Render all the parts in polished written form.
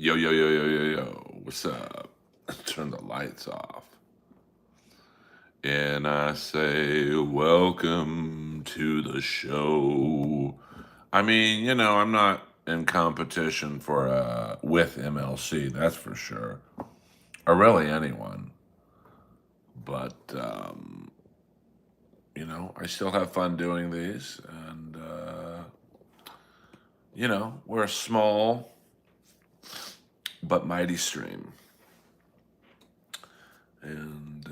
Yo, yo, yo, yo, yo, yo. What's up? Turn the lights off. And I say, welcome to the show. I mean, I'm not in competition for with MLC, that's for sure. Or really anyone. But I still have fun doing these, and we're a small but mighty stream. And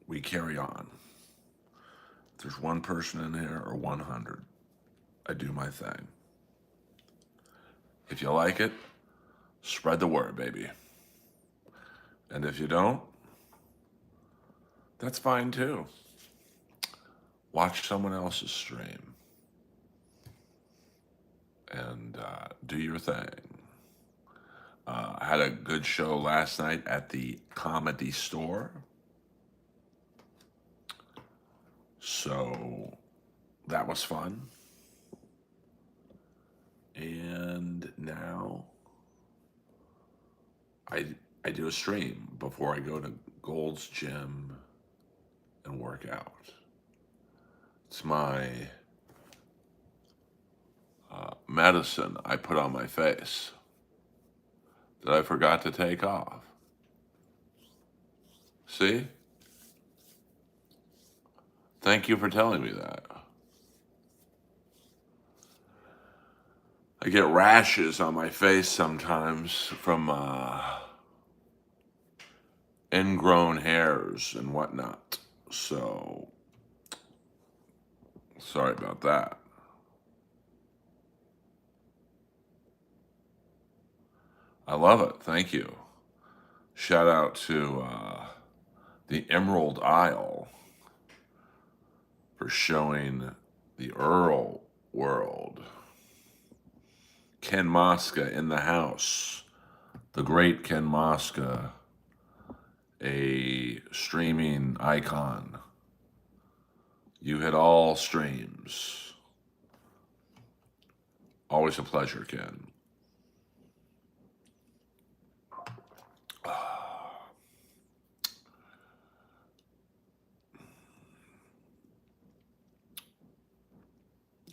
we carry on. If there's one person in here or 100, I do my thing. If you like it, spread the word, baby. And if you don't, that's fine too. Watch someone else's stream and do your thing. I had a good show last night at the Comedy Store. So that was fun. And now I do a stream before I go to Gold's Gym and work out. It's my medicine I put on my face that I forgot to take off. See? Thank you for telling me that. I get rashes on my face sometimes from ingrown hairs and whatnot. So, sorry about that. I love it. Thank you. Shout out to the Emerald Isle for showing the Earl world. Ken Mosca in the house. The great Ken Mosca, a streaming icon. You hit all streams. Always a pleasure, Ken.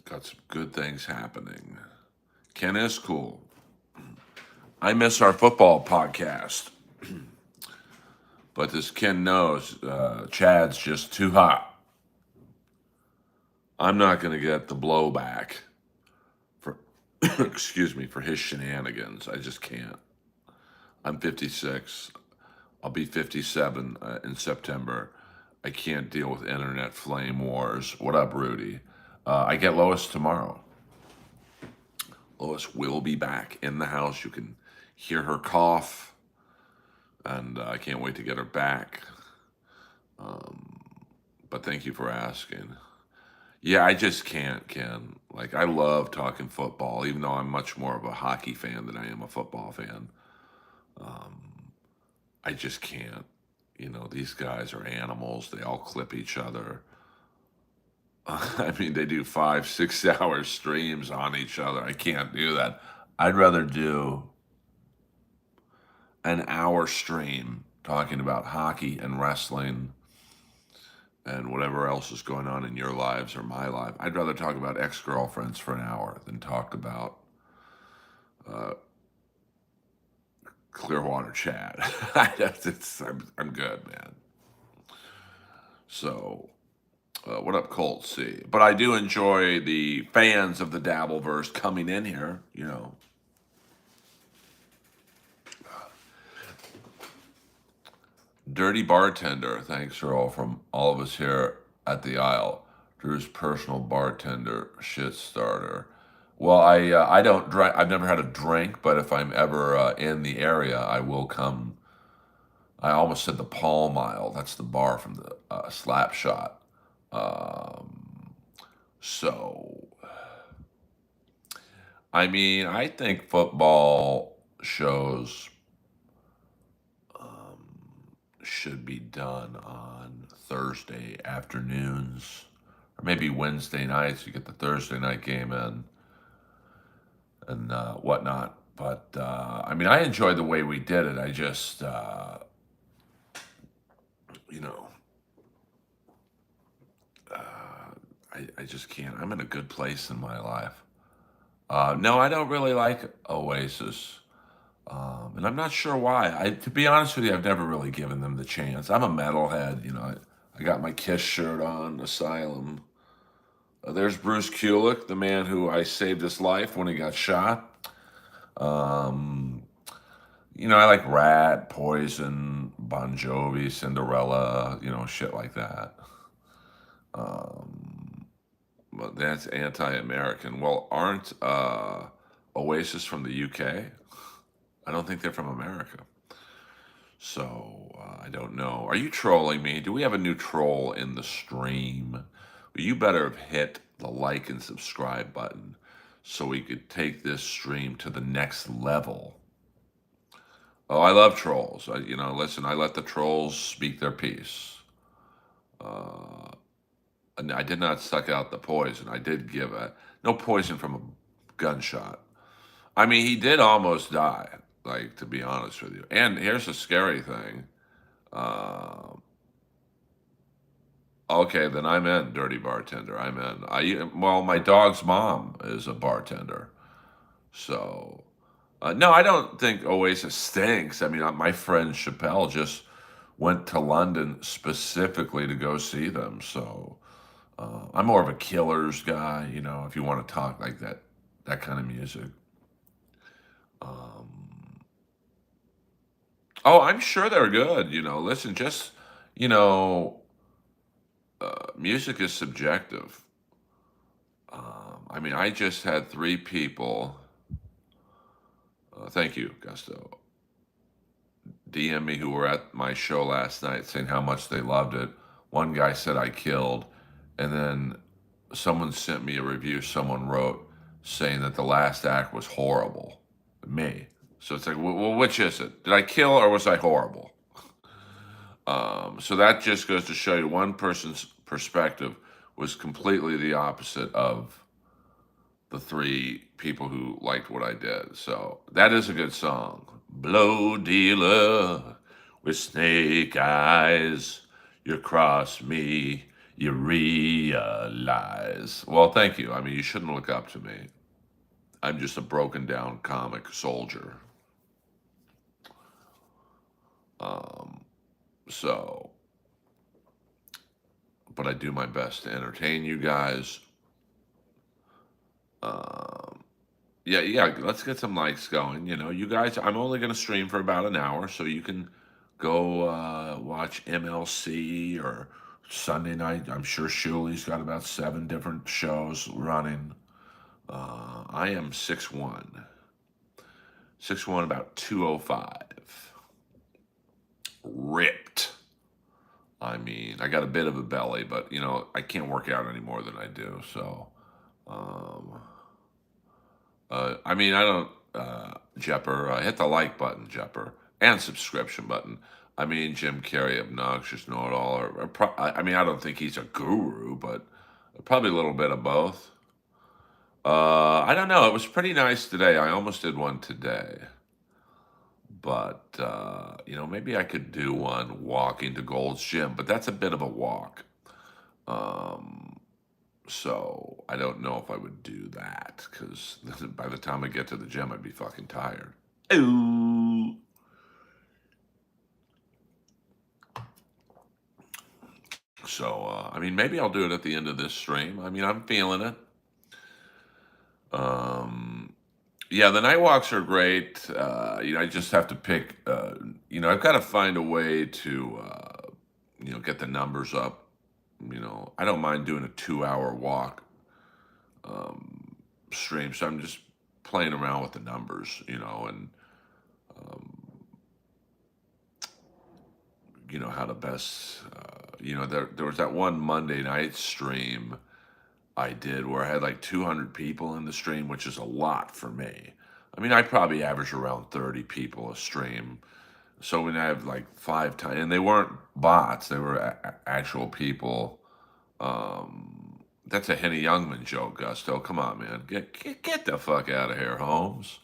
Got some good things happening. Ken is cool. I miss our football podcast. But as Ken knows, Chad's just too hot. I'm not going to get the blowback for, excuse me, for his shenanigans. I just can't. I'm 56. I'll be 57 in September. I can't deal with internet flame wars. What up, Rudy? I get Lois tomorrow. Lois will be back in the house. You can hear her cough, and I can't wait to get her back. But thank you for asking. Yeah, I just can't, Ken. Like, I love talking football, even though I'm much more of a hockey fan than I am a football fan. I just can't. These guys are animals. They all clip each other. I mean, they do 5, 6 hour streams on each other. I can't do that. I'd rather do an hour stream talking about hockey and wrestling and whatever else is going on in your lives or my life. I'd rather talk about ex-girlfriends for an hour than talk about Clearwater Chad. I'm good, man. So, what up, Colt C? But I do enjoy the fans of the Dabbleverse coming in here, Dirty Bartender, thanks, Earl, from all of us here at the Isle. Drew's personal bartender, shit starter. Well, I don't drink. I've never had a drink, but if I'm ever in the area, I will come. I almost said the Palm Mile. That's the bar from the Slap Shot. So, I mean, I think football shows should be done on Thursday afternoons, or maybe Wednesday nights. You get the Thursday night game in and whatnot. But I mean, I enjoyed the way we did it. I just, you know, I just can't. I'm in a good place in my life. No, I don't really like Oasis. And I'm not sure why. To be honest with you, I've never really given them the chance. I'm a metalhead, you know. I got my Kiss shirt on, Asylum. There's Bruce Kulick, the man who I saved his life when he got shot. Um, you know, I like Rat, Poison, Bon Jovi, Cinderella, you know, shit like that. Um, but that's anti-American. Well, aren't Oasis from the UK? I don't think they're from America. So I don't know. Are you trolling me? Do we have a new troll in the stream? Well, you better have hit the like and subscribe button so we could take this stream to the next level. Oh, I love trolls. You know, listen, I let the trolls speak their piece. And I did not suck out the poison. I did give no poison from a gunshot. I mean, he did almost die, like, to be honest with you. And here's the scary thing. Uh, okay, then I'm in, Dirty Bartender. I'm in. Well, my dog's mom is a bartender. So, no, I don't think Oasis stinks. I mean, my friend Chappelle just went to London specifically to go see them. So, I'm more of a Killers guy, you know, if you want to talk like that kind of music. Um, oh, I'm sure they're good. You know, listen, just, you know, music is subjective. I mean, I just had three people, thank you, Gusto, DM me who were at my show last night saying how much they loved it. One guy said I killed, and then someone sent me a review someone wrote saying that the last act was horrible. Me. So it's like, well, which is it? Did I kill or was I horrible? So that just goes to show you one person's perspective was completely the opposite of the three people who liked what I did. So that is a good song. Blow dealer with snake eyes, you cross me, you realize. Well, thank you. I mean, you shouldn't look up to me. I'm just a broken down comic soldier. Um, so, but I do my best to entertain you guys. Um, yeah, let's get some likes going. You know, you guys, I'm only going to stream for about an hour, so you can go watch MLC or Sunday night. I'm sure Shuli's got about 7 different shows running. I am 6'1", 6'1", about 205. Ripped. I mean, I got a bit of a belly, but, you know, I can't work out any more than I do, so... Um, I mean, I don't, Jepper, hit the like button, Jepper, and subscription button. I mean, Jim Carrey, obnoxious know-it-all. I mean, I don't think he's a guru, but probably a little bit of both. I don't know. It was pretty nice today. I almost did one today. But, you know, maybe I could do one walking to Gold's Gym, but that's a bit of a walk. Um, So I don't know if I would do that because by the time I get to the gym, I'd be fucking tired. Ooh. So I mean, maybe I'll do it at the end of this stream. I mean, I'm feeling it. Um, yeah, the night walks are great. You know, I just have to pick. You know, I've got to find a way to you know, get the numbers up. You know, I don't mind doing a 2-hour walk um, stream. So I'm just playing around with the numbers, you know, and um, you know how to best. You know, there was that one Monday night stream I did where I had like 200 people in the stream, which is a lot for me. I mean, I probably average around 30 people a stream. So when I have like 5 times, and they weren't bots, they were actual people. That's a Henny Youngman joke, Gusto. Come on, man. Get the fuck out of here, Holmes.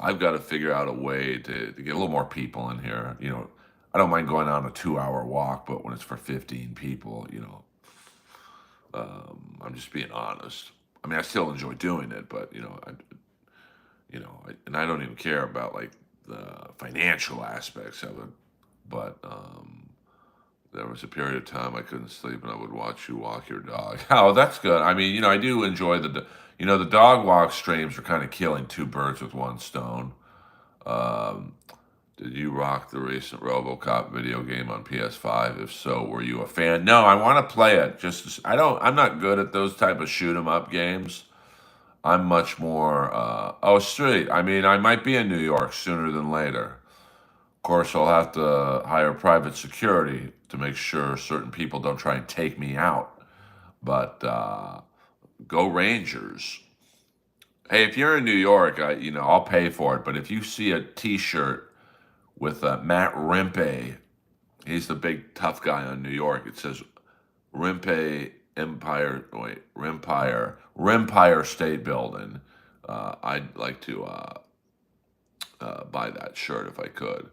I've got to figure out a way to get a little more people in here. I don't mind going on a 2 hour walk, but when it's for 15 people, I'm just being honest. I mean, I still enjoy doing it, but and I don't even care about like the financial aspects of it. But there was a period of time I couldn't sleep, and I would watch you walk your dog. Oh, that's good. I mean, I do enjoy the dog walk streams are kind of killing two birds with one stone. Um, did you rock the recent RoboCop video game on PS5? If so, were you a fan? No, I want to play it. I don't. I'm not good at those type of shoot 'em up games. I'm much more. Street. I mean, I might be in New York sooner than later. Of course, I'll have to hire private security to make sure certain people don't try and take me out. But go Rangers. Hey, if you're in New York, I'll pay for it. But if you see a T-shirt with Matt Rimpe, he's the big tough guy on New York. It says Rimpe Empire. Wait, Rimpire State Building. I'd like to buy that shirt if I could.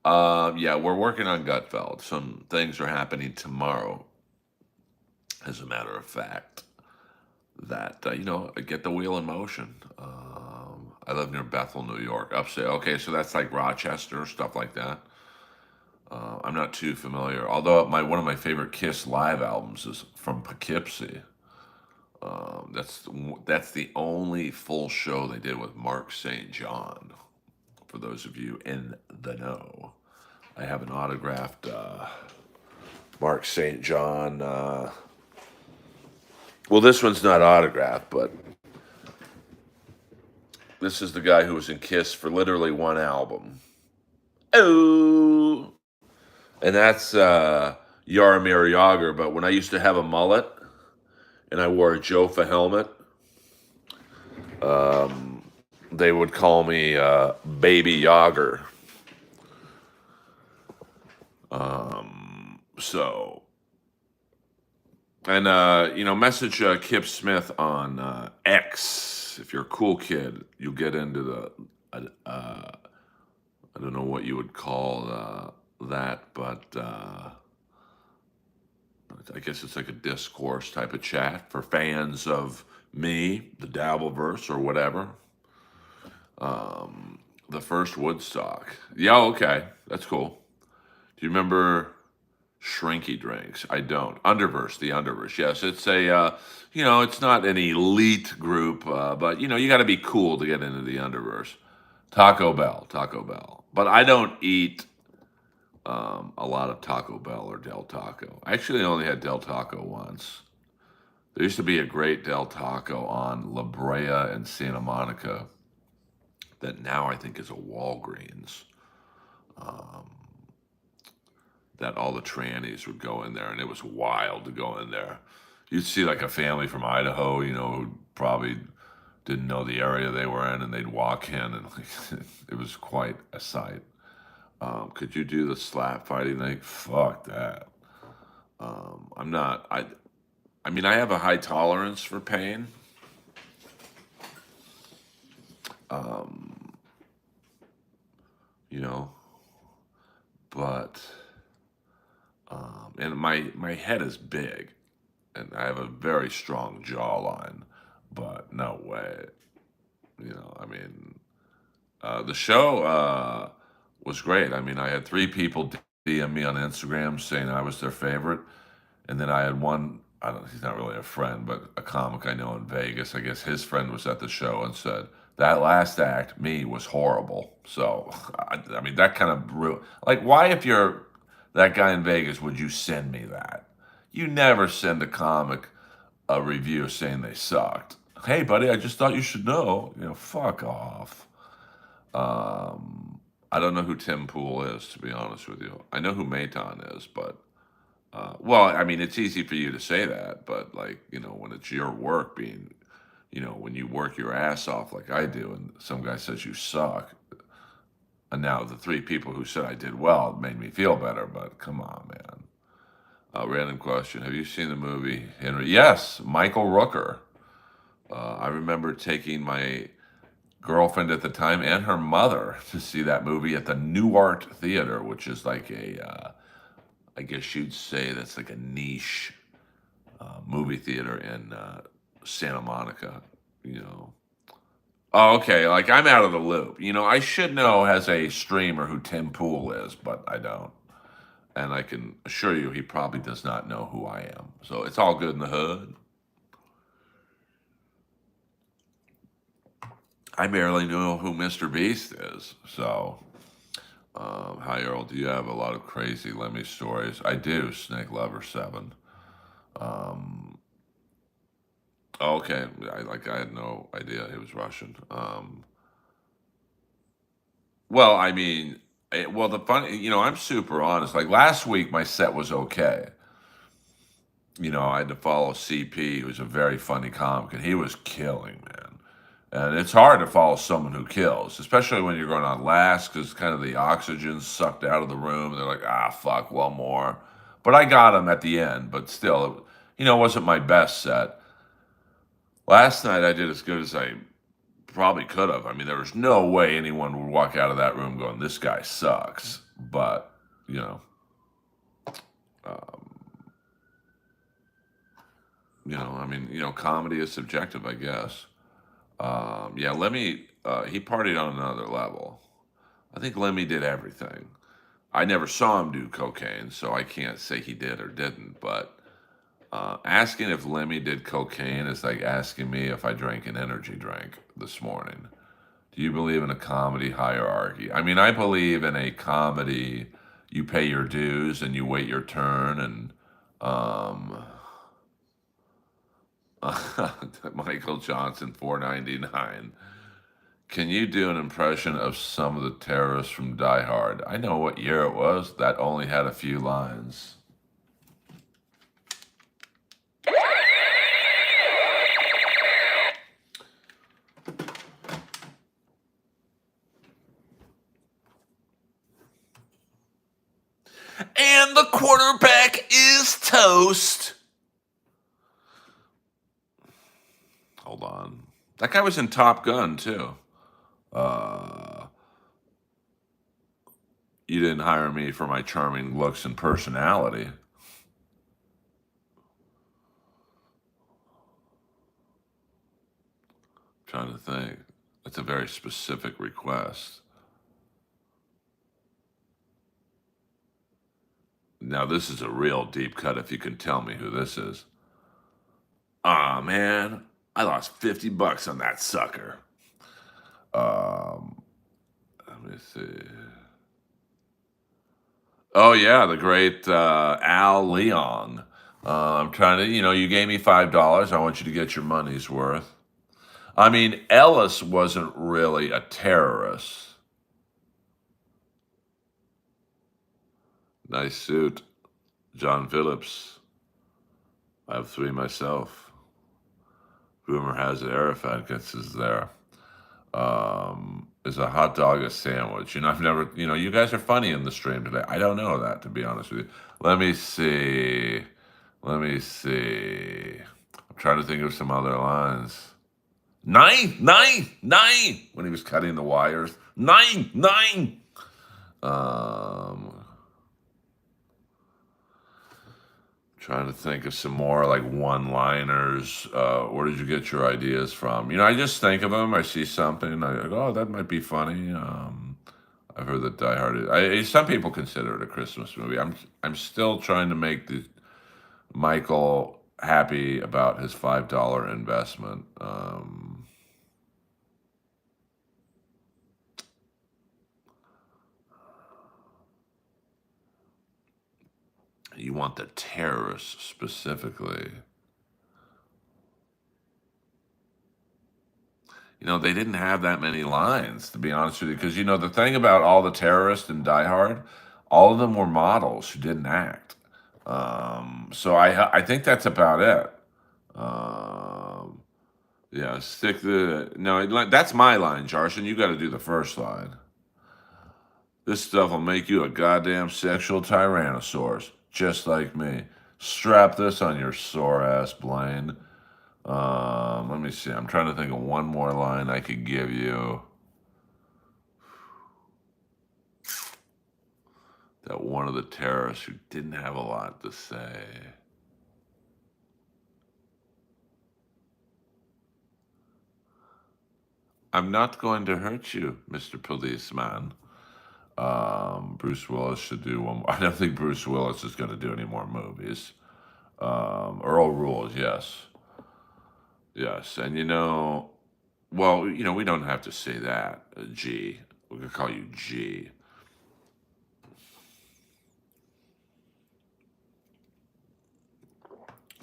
Yeah, we're working on Gutfeld. Some things are happening tomorrow, as a matter of fact, that, get the wheel in motion. I live near Bethel, New York, upstate. Okay, so that's like Rochester, stuff like that. I'm not too familiar, although one of my favorite Kiss live albums is from Poughkeepsie. That's the only full show they did with Mark St. John. For those of you in the know, I have an autographed Mark St. John. Well, this one's not autographed, but this is the guy who was in Kiss for literally one album. Oh, and that's Jaromir Jagr. But when I used to have a mullet and I wore a Jofa helmet, they would call me Baby Jagr. So, and message Kip Smith on X. If you're a cool kid, you'll get into the I don't know what you would call that, but I guess it's like a discourse type of chat for fans of me, the Dabbleverse, or whatever. The first Woodstock. Yeah, okay, that's cool. Do you remember Shrinky Drinks? I don't. The Underverse. Yes, it's it's not an elite group, but you got to be cool to get into the Underverse. Taco Bell. But I don't eat a lot of Taco Bell or Del Taco. I actually only had Del Taco once. There used to be a great Del Taco on La Brea and Santa Monica that now I think is a Walgreens. That all the trannies would go in there, and it was wild to go in there. You'd see like a family from Idaho, who probably didn't know the area they were in, and they'd walk in, and it was quite a sight. Could you do the slap fighting thing? Fuck that. I'm not. I mean, I have a high tolerance for pain. You know, but and my head is big, and I have a very strong jawline, but no way. I mean, the show was great. I mean, I had 3 people DM me on Instagram saying I was their favorite, and then I had one. I don't. He's not really a friend, but a comic I know in Vegas. I guess his friend was at the show and said that last act, me, was horrible. So, I mean, that kind of like, why, if you're that guy in Vegas, would you send me that? You never send a comic a review saying they sucked. Hey, buddy, I just thought you should know. Fuck off. I don't know who Tim Pool is, to be honest with you. I know who Maton is, but well, I mean, it's easy for you to say that, but like, when it's your work being, when you work your ass off like I do, and some guy says you suck, And now the three people who said I did well made me feel better, but come on, man. Random question. Have you seen the movie Henry? Yes, Michael Rooker. I remember taking my girlfriend at the time and her mother to see that movie at the New Art Theater, which is like I guess you'd say that's like a niche movie theater in Santa Monica, you know. Oh, okay. Like I'm out of the loop. I should know as a streamer who Tim Pool is, but I don't. And I can assure you he probably does not know who I am. So it's all good in the hood. I barely know who Mr. Beast is. So, hi, Earl. Do you have a lot of crazy Lemmy stories? I do, Snake Lover 7. Um, okay. I had no idea he was Russian. Well, I mean, well, the funny, I'm super honest. Like last week, my set was okay. I had to follow CP, who's a very funny comic, and he was killing, man. And it's hard to follow someone who kills, especially when you're going on last, because kind of the oxygen's sucked out of the room. And they're like, fuck, one more. But I got him at the end, but still, it wasn't my best set. Last night, I did as good as I probably could have. I mean, there was no way anyone would walk out of that room going, this guy sucks. But, um, I mean, comedy is subjective, I guess. Yeah, Lemmy, he partied on another level. I think Lemmy did everything. I never saw him do cocaine, so I can't say he did or didn't. But asking if Lemmy did cocaine is like asking me if I drank an energy drink this morning. Do you believe in a comedy hierarchy? I mean, I believe in a comedy. You pay your dues and you wait your turn. And um, Michael Johnson, 499. Can you do an impression of some of the terrorists from Die Hard? I know what year it was. That only had a few lines. And the quarterback is toast. Hold on. That guy was in Top Gun, too. Uh, you didn't hire me for my charming looks and personality. Trying to think. That's a very specific request. Now, this is a real deep cut if you can tell me who this is. Ah, man. I lost $50 on that sucker. Um, Let me see. Oh yeah, the great Al Leong. I'm trying to, you gave me $5. I want you to get your money's worth. I mean, Ellis wasn't really a terrorist. Nice suit, John Phillips. I have three myself. Rumor has it Arafat gets us there. Is a hot dog a sandwich? I've never, you guys are funny in the stream today. I don't know that, to be honest with you. Let me see. Let me see. I'm trying to think of some other lines. Nine, nine, nine. When he was cutting the wires. Nine, nine. Trying to think of some more like one-liners. Where did you get your ideas from? I just think of them. I see something. I go, oh, that might be funny. I've heard that Die Hard. Some people consider it a Christmas movie. I'm still trying to make the Michael happy about his $5 investment. You want the terrorists specifically. They didn't have that many lines, to be honest with you, because the thing about all the terrorists in Die Hard, all of them were models who didn't act. So I think that's about it. Yeah, stick the no. That's my line, Jarson. You got to do the first line. This stuff will make you a goddamn sexual tyrannosaurus, just like me. Strap this on your sore ass, Blaine. Let me see. I'm trying to think of one more line I could give you. That one of the terrorists who didn't have a lot to say. I'm not going to hurt you, Mr. Policeman. Bruce Willis should do one more. I don't think Bruce Willis is going to do any more movies. Earl rules, yes. Yes. And well, we don't have to say that, G. We can call you G.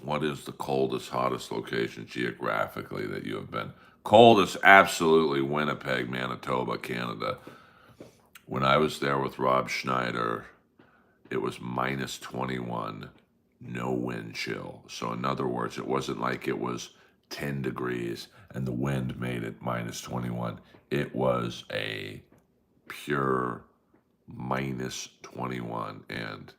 What is the coldest, hottest location geographically that you have been? Coldest, absolutely Winnipeg, Manitoba, Canada. When I was there with Rob Schneider, it was minus 21, no wind chill. So, in other words, it wasn't like it was 10 degrees and the wind made it minus 21. It was a pure minus 21. And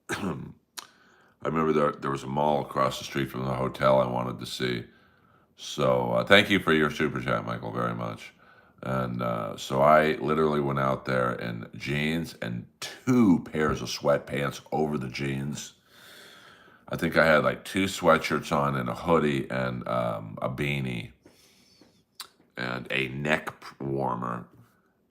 I remember there was a mall across the street from the hotel I wanted to see. So thank you for your super chat, Michael, very much. And so I literally went out there in jeans and two pairs of sweatpants over the jeans. I think I had like two sweatshirts on and a hoodie and a beanie and a neck warmer.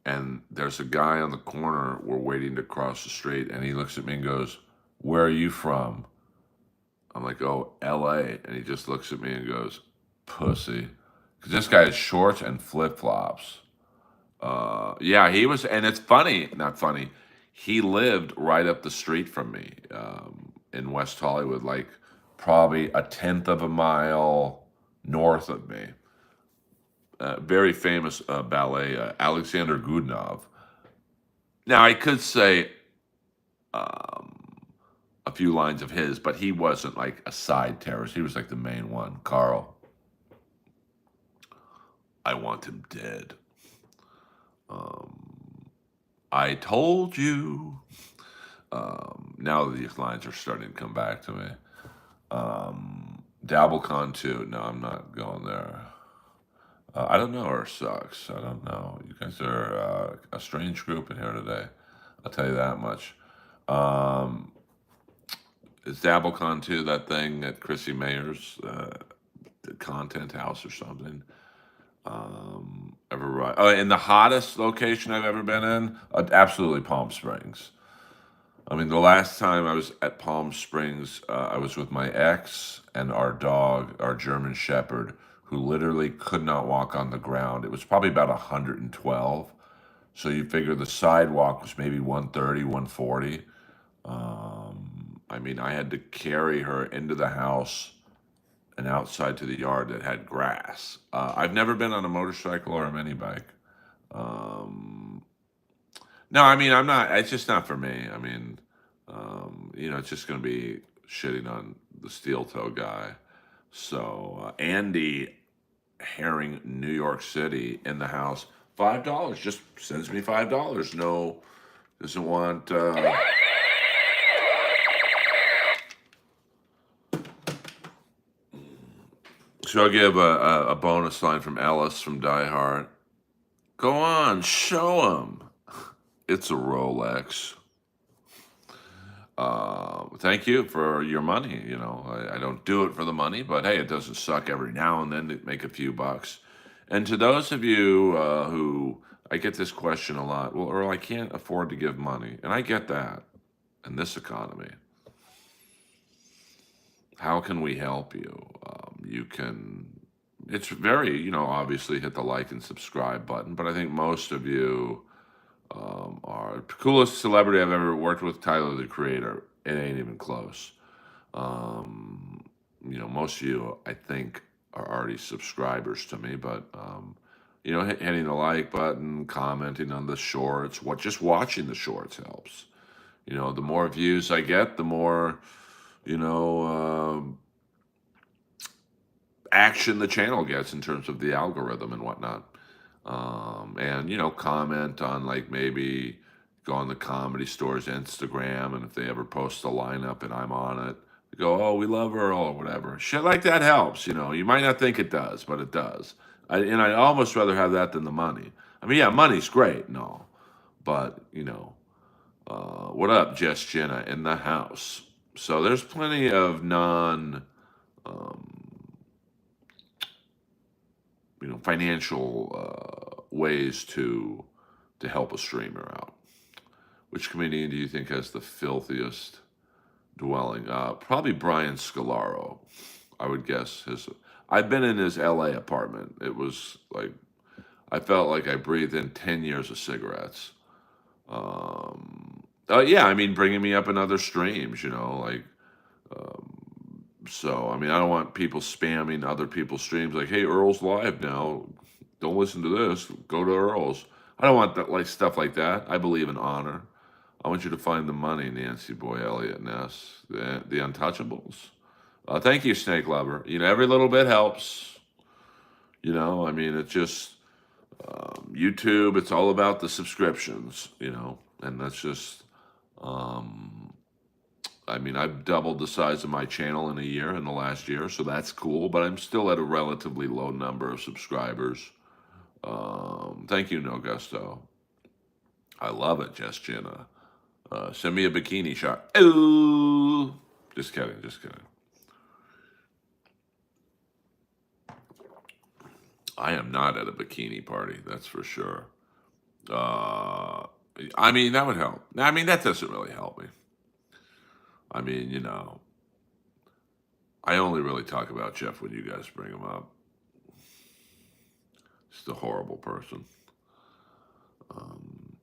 And there's a guy on the corner. We're waiting to cross the street, and he looks at me and goes, "Where are you from?" I'm like, "Oh, L.A." And he just looks at me and goes, "Pussy." Because this guy has shorts and flip flops. Yeah, he was, and it's funny, not funny. He lived right up the street from me in West Hollywood, like probably a tenth of a mile north of me. Very famous ballet, Alexander Godunov. Now, I could say um, a few lines of his, but he wasn't like a side terrorist. He was like the main one. Carl, I want him dead. Um, I told you. Now these lines are starting to come back to me. Dabblecon too. No, I'm not going there. I don't know. Or sucks. I don't know. You guys are a strange group in here today. I'll tell you that much. Um, is Dabblecon too that thing at Chrissy Mayer's content house or something? Ever right? Oh, in the hottest location I've ever been in, absolutely Palm Springs. I mean, the last time I was at Palm Springs, I was with my ex and our dog, our German Shepherd, who literally could not walk on the ground. It was probably about 112. So you figure the sidewalk was maybe 130, 140. I mean, I had to carry her into the house and outside to the yard that had grass. I've never been on a motorcycle or a mini bike. Um, no, I mean, I'm not. It's just not for me. I mean, it's just going to be shitting on the steel toe guy. So Andy Herring, New York City, in the house. $5. Just sends me $5. No, doesn't want. So I'll give a bonus line from Ellis from Die Hard. Go on, show him. It's a Rolex. Thank you for your money. I don't do it for the money, but hey, it doesn't suck every now and then to make a few bucks. And to those of you who I get this question a lot, well, Earl, I can't afford to give money, and I get that in this economy. How can we help you? You can. It's very, obviously hit the like and subscribe button, but I think most of you are the coolest celebrity I've ever worked with, Tyler the Creator. It ain't even close. Um, most of you, I think, are already subscribers to me, but hitting the like button, commenting on the shorts, just watching the shorts helps. The more views I get, the more you know action the channel gets in terms of the algorithm and whatnot. And comment on like maybe go on the Comedy Store's Instagram, and if they ever post a lineup and I'm on it, they go, "Oh, we love Earl," or whatever. Shit like that helps. You might not think it does, but it does. And I almost rather have that than the money. I mean, yeah, money's great, no, but what up, Jess Jenna in the house? So there's plenty of um, financial ways to help a streamer out. Which comedian do you think has the filthiest dwelling? Probably Brian Scalaro. I would guess his. I've been in his L.A. apartment. It was like I felt like I breathed in 10 years of cigarettes. Yeah, I mean, bringing me up in other streams, like. Um, so, I mean, I don't want people spamming other people's streams like, "Hey, Earl's live now. Don't listen to this. Go to Earl's." I don't want that like stuff like that. I believe in honor. I want you to find the money, Nancy Boy, Elliot Ness, the Untouchables. Thank you, Snake Lover. Every little bit helps. I mean, it's just YouTube. It's all about the subscriptions. And that's just. Um, I mean, I've doubled the size of my channel in a year, in the last year, so that's cool. But I'm still at a relatively low number of subscribers. Thank you, No Gusto. I love it, Jess Jenna. Send me a bikini shot. Ooh. Just kidding, just kidding. I am not at a bikini party, that's for sure. I mean, that would help. I mean, that doesn't really help me. I mean, I only really talk about Jeff when you guys bring him up. He's a horrible person. Um,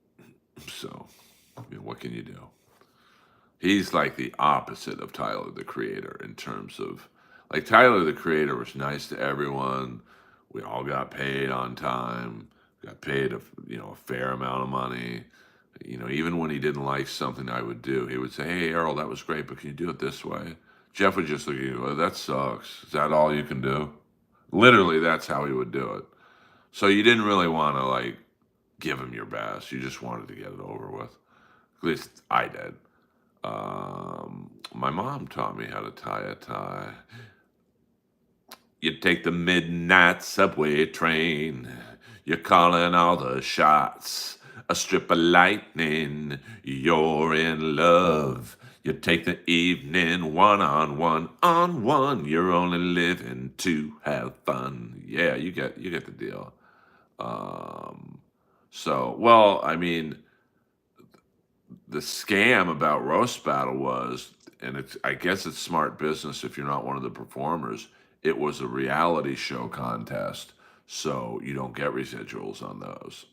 so, what can you do? He's like the opposite of Tyler, the Creator, in terms of, like, Tyler, the Creator was nice to everyone. We all got paid on time, got paid a fair amount of money. Even when he didn't like something I would do, he would say, "Hey, Earl, that was great, but can you do it this way?" Jeff would just look at you, "Oh, that sucks. Is that all you can do?" Literally, that's how he would do it. So you didn't really want to, like, give him your best. You just wanted to get it over with. At least I did. My mom taught me how to tie a tie. You take the midnight subway train. You're calling all the shots. A strip of lightning. You're in love. You take the evening on one. You're only living to have fun. Yeah, you get the deal. Well, I mean, the scam about Roast Battle was, and I guess it's smart business if you're not one of the performers, it was a reality show contest, so you don't get residuals on those.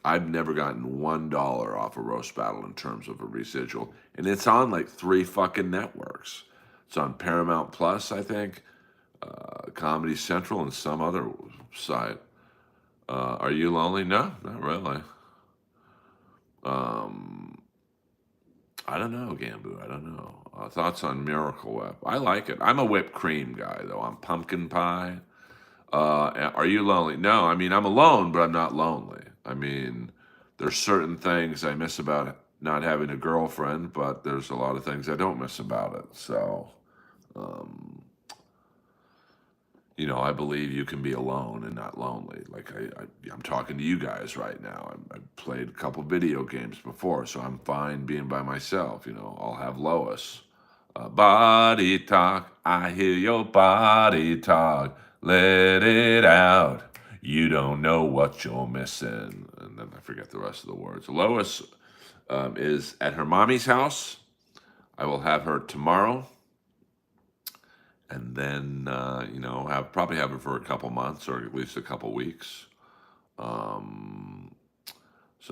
I've never gotten $1 off a Roast Battle in terms of a residual, and it's on like 3 fucking networks. It's on Paramount Plus, I think, Comedy Central, and some other site. Are you lonely? No, not really. Um, I don't know, Gambu. I don't know. Thoughts on Miracle Whip? I like it. I'm a whipped cream guy, though. I'm pumpkin pie. Are you lonely? No, I mean, I'm alone, but I'm not lonely. I mean, there's certain things I miss about not having a girlfriend, but there's a lot of things I don't miss about it. So, um, I believe you can be alone and not lonely. Like I'm talking to you guys right now. I played a couple video games before, so I'm fine being by myself. I'll have Lois. Body talk, I hear your body talk. Let it out. You don't know what you're missing. And then I forget the rest of the words. Lois is at her mommy's house. I will have her tomorrow. And then, probably have her for a couple months or at least a couple weeks. Um,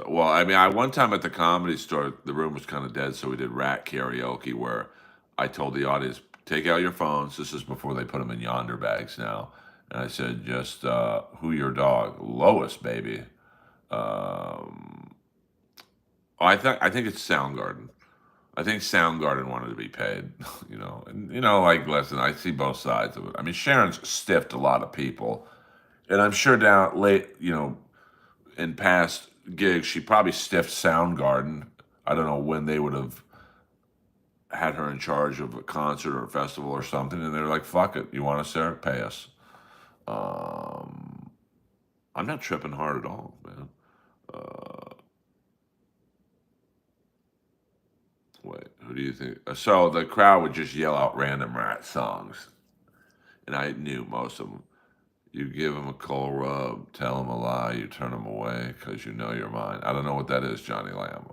well, I mean, one time at the Comedy Store, the room was kind of dead, so we did rat karaoke where I told the audience, take out your phones. This is before they put them in yonder bags now. And I said, just who your dog? Lois, baby. I think it's Soundgarden. I think Soundgarden wanted to be paid, and like, listen, I see both sides of it. I mean, Sharon's stiffed a lot of people, and I'm sure down late, in past, gigs. She probably stiffed Soundgarden. I don't know when they would have had her in charge of a concert or a festival or something, and they're like, "Fuck it, you want us there? Pay us." Um, I'm not tripping hard at all, man. Uh, Wait, who do you think? So the crowd would just yell out random Rat songs, and I knew most of them. You give them a cold rub, tell them a lie, you turn them away because you know you're mine. I don't know what that is, Johnny Lamb.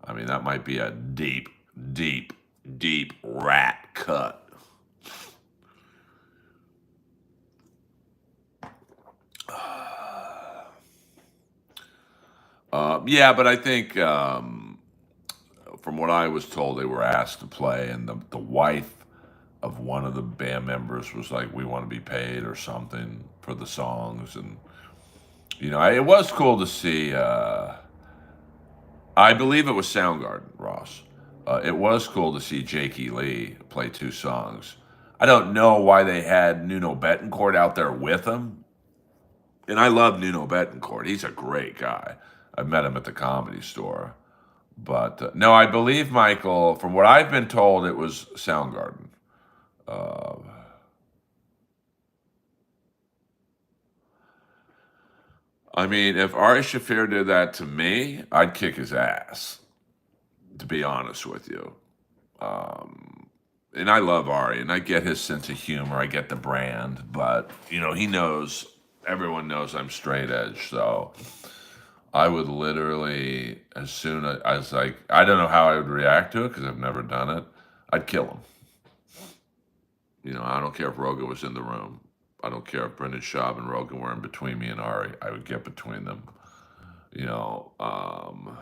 I mean, that might be a deep, deep, deep Rat cut. Yeah, but I think from what I was told, they were asked to play, and the wife of one of the band members was like, "We want to be paid or something for the songs," and it was cool to see. I believe it was Soundgarden, Ross. It was cool to see Jakey Lee play two songs. I don't know why they had Nuno Betancourt out there with him, and I love Nuno Betancourt. He's a great guy. I met him at the Comedy Store. But no, I believe, Michael, from what I've been told, it was Soundgarden. Uh, I mean, if Ari Shaffir did that to me, I'd kick his ass, to be honest with you. Um, and I love Ari, and I get his sense of humor. I get the brand, but he knows. Everyone knows I'm straight edge, so I would literally, as soon as I don't know how I would react to it because I've never done it. I'd kill him. I don't care if Rogan was in the room. I don't care if Brendan Schaub and Rogan were in between me and Ari. I would get between them. You know, um,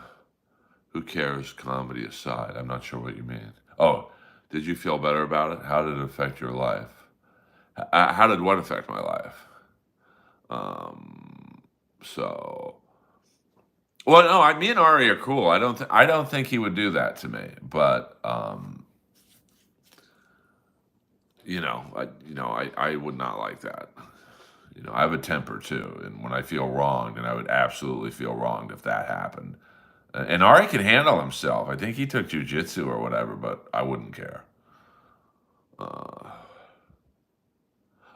who cares? Comedy aside, I'm not sure what you mean. Oh, did you feel better about it? How did it affect your life? How did what affect my life? Um, so, well, no, me and Ari are cool. I don't think he would do that to me, but I would not like that. I have a temper too, and when I feel wronged, and I would absolutely feel wronged if that happened. And Ari can handle himself. I think he took jujitsu or whatever, but I wouldn't care. Uh,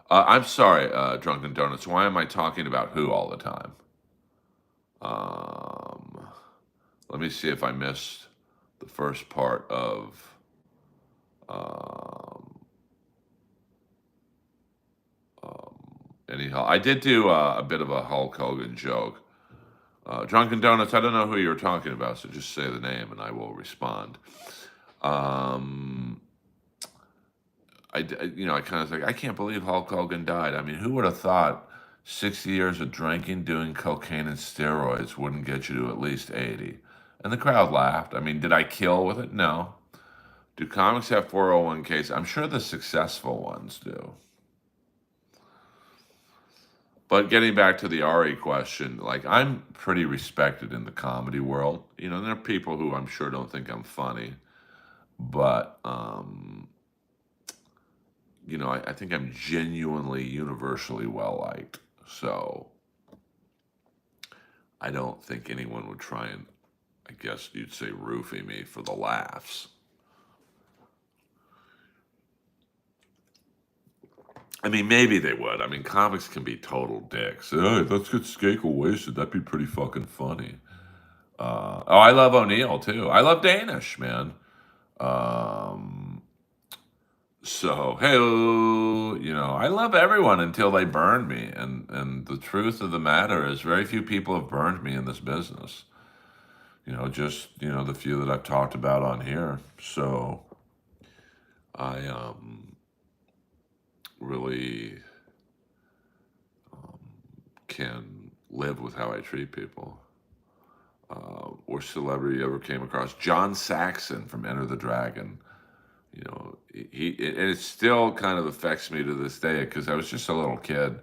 I'm sorry, Drunken Donuts. Why am I talking about who all the time? Um, Let me see if I missed the first part of. Um, Anyhow, I did do a bit of a Hulk Hogan joke. Drunken Donuts, I don't know who you were talking about, so just say the name and I will respond. Um, I kind of think, I can't believe Hulk Hogan died. I mean, who would have thought 60 years of drinking, doing cocaine and steroids wouldn't get you to at least 80? And the crowd laughed. I mean, did I kill with it? No. Do comics have 401ks? I'm sure the successful ones do. But getting back to the Ari question, like I'm pretty respected in the comedy world. There are people who I'm sure don't think I'm funny, but I think I'm genuinely universally well liked. So I don't think anyone would try and, I guess you'd say, roofie me for the laughs. I mean, maybe they would. I mean, comics can be total dicks. Hey, let's get Skakel wasted. That'd be pretty fucking funny. I love O'Neill too. I love Danish, man. Um, so hey, I love everyone until they burn me. And the truth of the matter is, very few people have burned me in this business. Just the few that I've talked about on here. So I really can live with how I treat people. Worst celebrity you ever came across? John Saxon from Enter the Dragon. And it still kind of affects me to this day because I was just a little kid.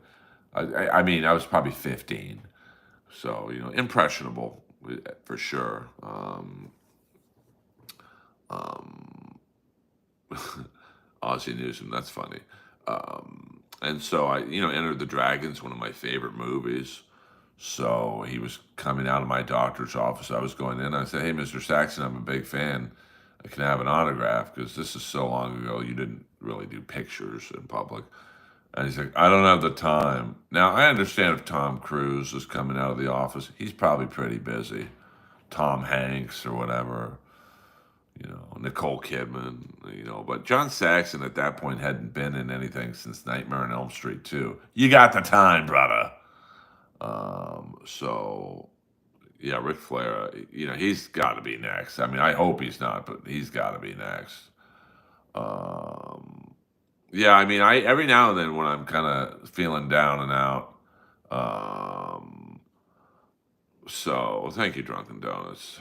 I mean, I was probably 15, so impressionable for sure. Um, Ozzie Newsome, that's funny. And so I, Enter the Dragon's one of my favorite movies. So he was coming out of my doctor's office. I was going in. I said, "Hey, Mr. Saxon, I'm a big fan. I can I have an autograph because this is so long ago. You didn't really do pictures in public." And he's like, "I don't have the time." Now, I understand if Tom Cruise is coming out of the office, he's probably pretty busy. Tom Hanks or whatever, Nicole Kidman, but John Saxon at that point hadn't been in anything since Nightmare on Elm Street 2. You got the time, brother. So yeah, Ric Flair, he's got to be next. I mean, I hope he's not, but he's got to be next. Um, yeah, I mean, I every now and then when I'm kind of feeling down and out. So thank you, Drunken Donuts.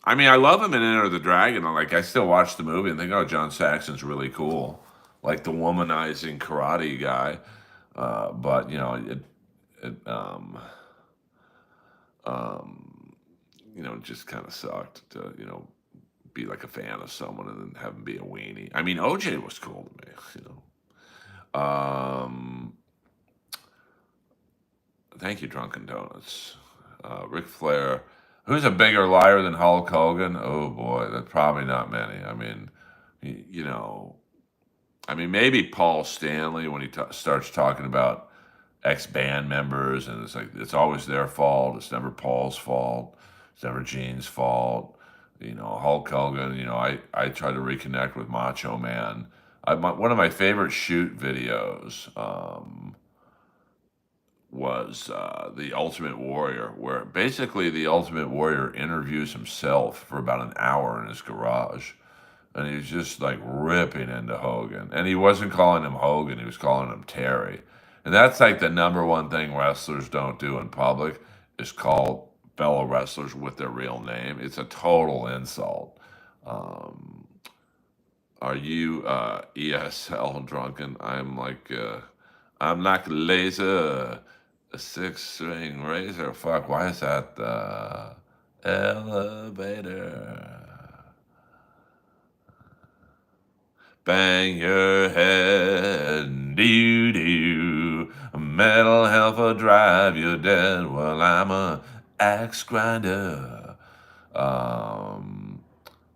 I mean, I love him in Enter the Dragon. Like, I still watch the movie and think, oh, John Saxon's really cool, like the womanizing karate guy. But it um, it just kind of sucked to be like a fan of someone and then have him be a weenie. I mean, OJ was cool to me. Thank you, Drunken Donuts. Ric Flair. Who's a bigger liar than Hulk Hogan? Oh boy, that's probably not many. I mean, maybe Paul Stanley when he starts talking about ex-band members, and it's like it's always their fault. It's never Paul's fault. It's never Gene's fault. Hulk Hogan. I try to reconnect with Macho Man. One of my favorite shoot videos. Was the Ultimate Warrior, where basically the Ultimate Warrior interviews himself for about an hour in his garage. And he was just like ripping into Hogan. And he wasn't calling him Hogan, he was calling him Terry. And that's like the number one thing wrestlers don't do in public is call fellow wrestlers with their real name. It's a total insult. Um, are you ESL drunken? I'm like a laser, a six-string razor. Fuck, why is that the elevator? Bang your head, doo doo. Metal helper drive you dead. Well, I'm a axe grinder. Um,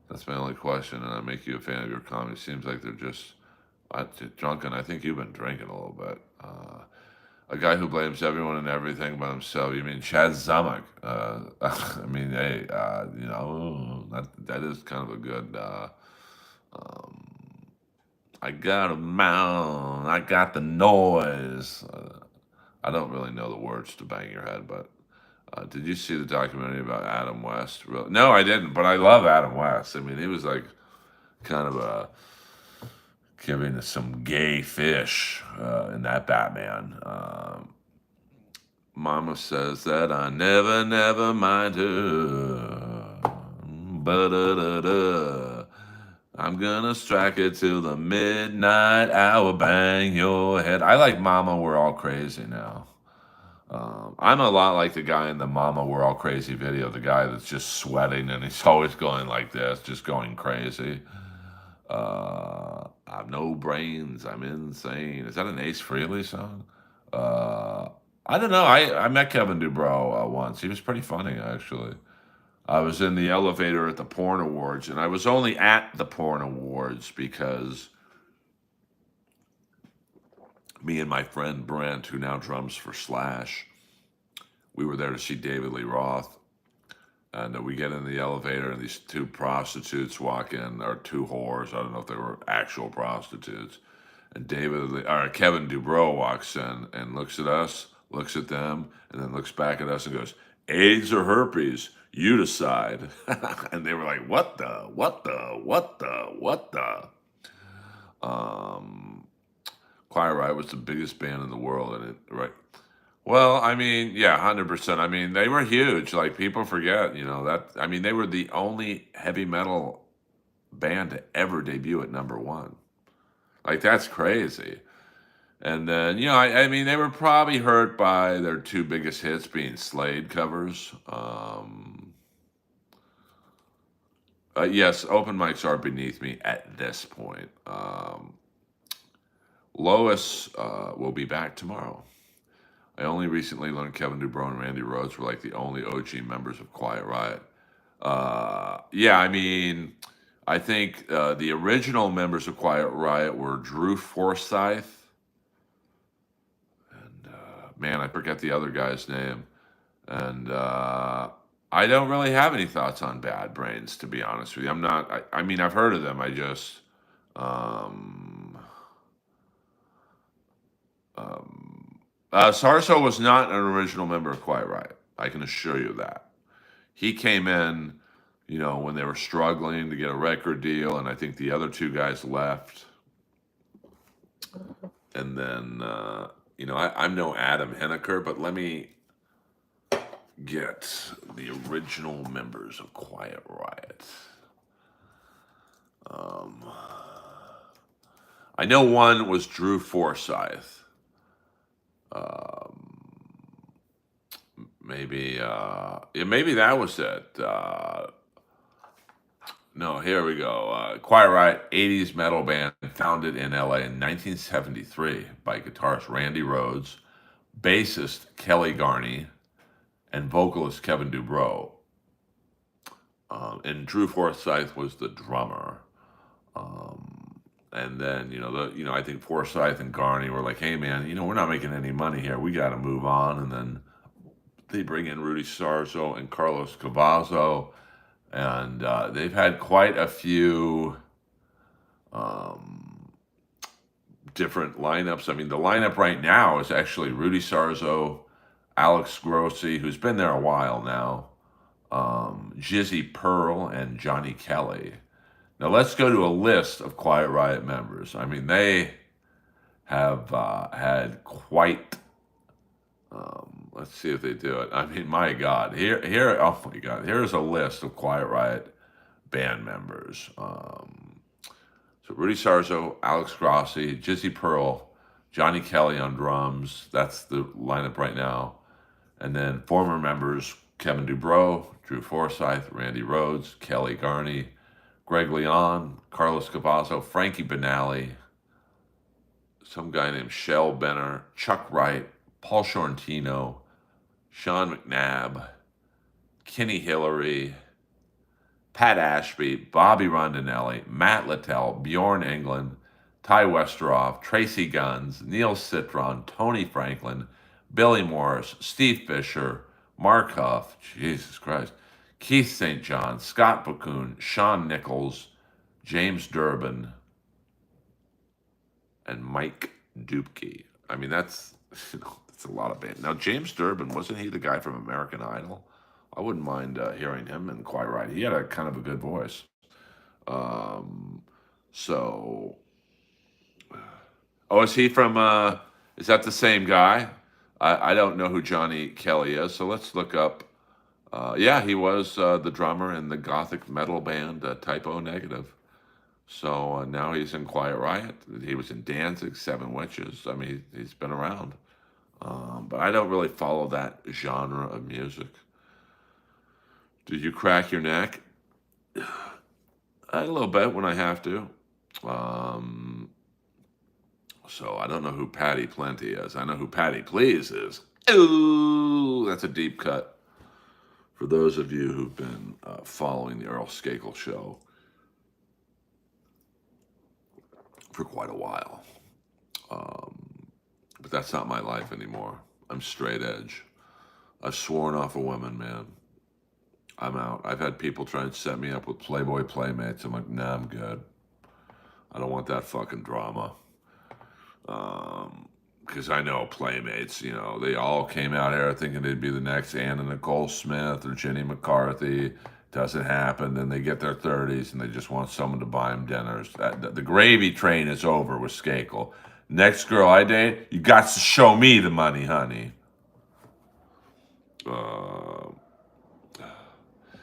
that's my only question, and I make you a fan of your comedy. Seems like they're just drunken. I think you've been drinking a little bit. A guy who blames everyone and everything but himself. You mean Chad Zumock? I mean, hey, that is kind of a good. Um, I got a mound. I got the noise. I don't really know the words to Bang Your Head, but did you see the documentary about Adam West? Really? No, I didn't, but I love Adam West. I mean, he was like kind of a giving us some gay fish in that Batman. Mama says that I never, never mind her. Ba-da-da-da. I'm gonna strike it till the midnight hour. Bang your head. I like Mama, We're All Crazy now. I'm a lot like the guy in the Mama, We're All Crazy video, the guy that's just sweating and he's always going like this, just going crazy. I've no brains. I'm insane. Is that an Ace Frehley song? I don't know. I met Kevin Dubrow once. He was pretty funny, actually. I was in the elevator at the Porn Awards, and I was only at the Porn Awards because me and my friend Brent, who now drums for Slash, we were there to see David Lee Roth. And we get in the elevator, and these two prostitutes walk in, or two whores. I don't know if they were actual prostitutes. And Kevin Dubrow walks in and looks at us, looks at them, and then looks back at us and goes, "AIDS or herpes? You decide." And they were like, "What the? What the? What the? What the?" Quiet Riot was the biggest band in the world, and right. Well, I mean, yeah, 100%. I mean, they were huge. Like people forget, that. I mean, they were the only heavy metal band to ever debut at number one. Like that's crazy. And then, I mean, they were probably hurt by their two biggest hits being Slade covers. Yes, open mics are beneath me at this point. Lois will be back tomorrow. I only recently learned Kevin DuBrow and Randy Rhoads were like the only OG members of Quiet Riot. Yeah, I mean, I think the original members of Quiet Riot were Drew Forsyth and man, I forget the other guy's name. And I don't really have any thoughts on Bad Brains, to be honest with you. I'm not. I mean, I've heard of them. I just. Um, um, Sarso was not an original member of Quiet Riot. I can assure you that. He came in, when they were struggling to get a record deal, and I think the other two guys left. And then, I'm no Adam Henniker, but let me get the original members of Quiet Riot. I know one was Drew Forsyth. Maybe that was it. No, here we go. Quiet Riot, 80s metal band founded in LA in 1973 by guitarist Randy Rhoads, bassist Kelly Garney, and vocalist Kevin DuBrow. And Drew Forsyth was the drummer. And then, I think Forsyth and Garney were like, hey, man, we're not making any money here. We got to move on. And then they bring in Rudy Sarzo and Carlos Cavazo. And they've had quite a few different lineups. I mean, the lineup right now is actually Rudy Sarzo, Alex Grossi, who's been there a while now, Jizzy Pearl, and Johnny Kelly. Now let's go to a list of Quiet Riot members. I mean, they have had quite. Let's see if they do it. I mean, my God, here. Oh my God, here's a list of Quiet Riot band members. So Rudy Sarzo, Alex Grossi, Jizzy Pearl, Johnny Kelly on drums. That's the lineup right now. And then former members: Kevin DuBrow, Drew Forsyth, Randy Rhoads, Kelly Garney, Greg Leon, Carlos Cavazo, Frankie Benali, some guy named Shell Benner, Chuck Wright, Paul Sorrentino, Sean McNabb, Kenny Hillary, Pat Ashby, Bobby Rondinelli, Matt Littell, Bjorn Englund, Ty Westeroff, Tracy Guns, Neil Citron, Tony Franklin, Billy Morris, Steve Fisher, Mark Huff, Jesus Christ, Keith St. John, Scott Bakun, Sean Nichols, James Durbin, and Mike Dupke. I mean, that's a lot of band. Now, James Durbin, wasn't he the guy from American Idol? I wouldn't mind hearing him in Quiet Riot. He had a kind of a good voice. So, is he from? Is that the same guy? I don't know who Johnny Kelly is. So let's look up. Yeah, he was the drummer in the gothic metal band Typo Negative. So now he's in Quiet Riot. He was in Danzig, Seven Witches. I mean, he's been around. But I don't really follow that genre of music. Did you crack your neck? A little bit when I have to. So I don't know who Patty Plenty is. I know who Patty Please is. Ooh, that's a deep cut. For those of you who've been following the Earl Skakel show for quite a while. But that's not my life anymore. I'm straight edge. I've sworn off of women, man. I'm out. I've had people try and set me up with Playboy Playmates. I'm like, nah, I'm good. I don't want that fucking drama. Because I know Playmates, they all came out here thinking they'd be the next Anna Nicole Smith or Jenny McCarthy. Doesn't happen. Then they get their 30s and they just want someone to buy them dinners. The gravy train is over with Skakel. Next girl I date, you got to show me the money, honey.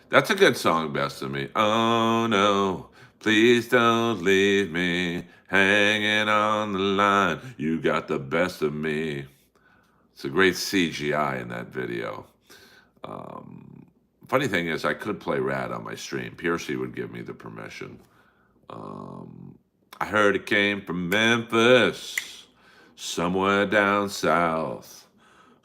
That's a good song, Best of Me. Oh no, please don't leave me hanging on the line. You got the best of me. It's a great CGI in that video. Funny thing is, I could play Rad on my stream. Piercy would give me the permission. I heard it came from Memphis, somewhere down south.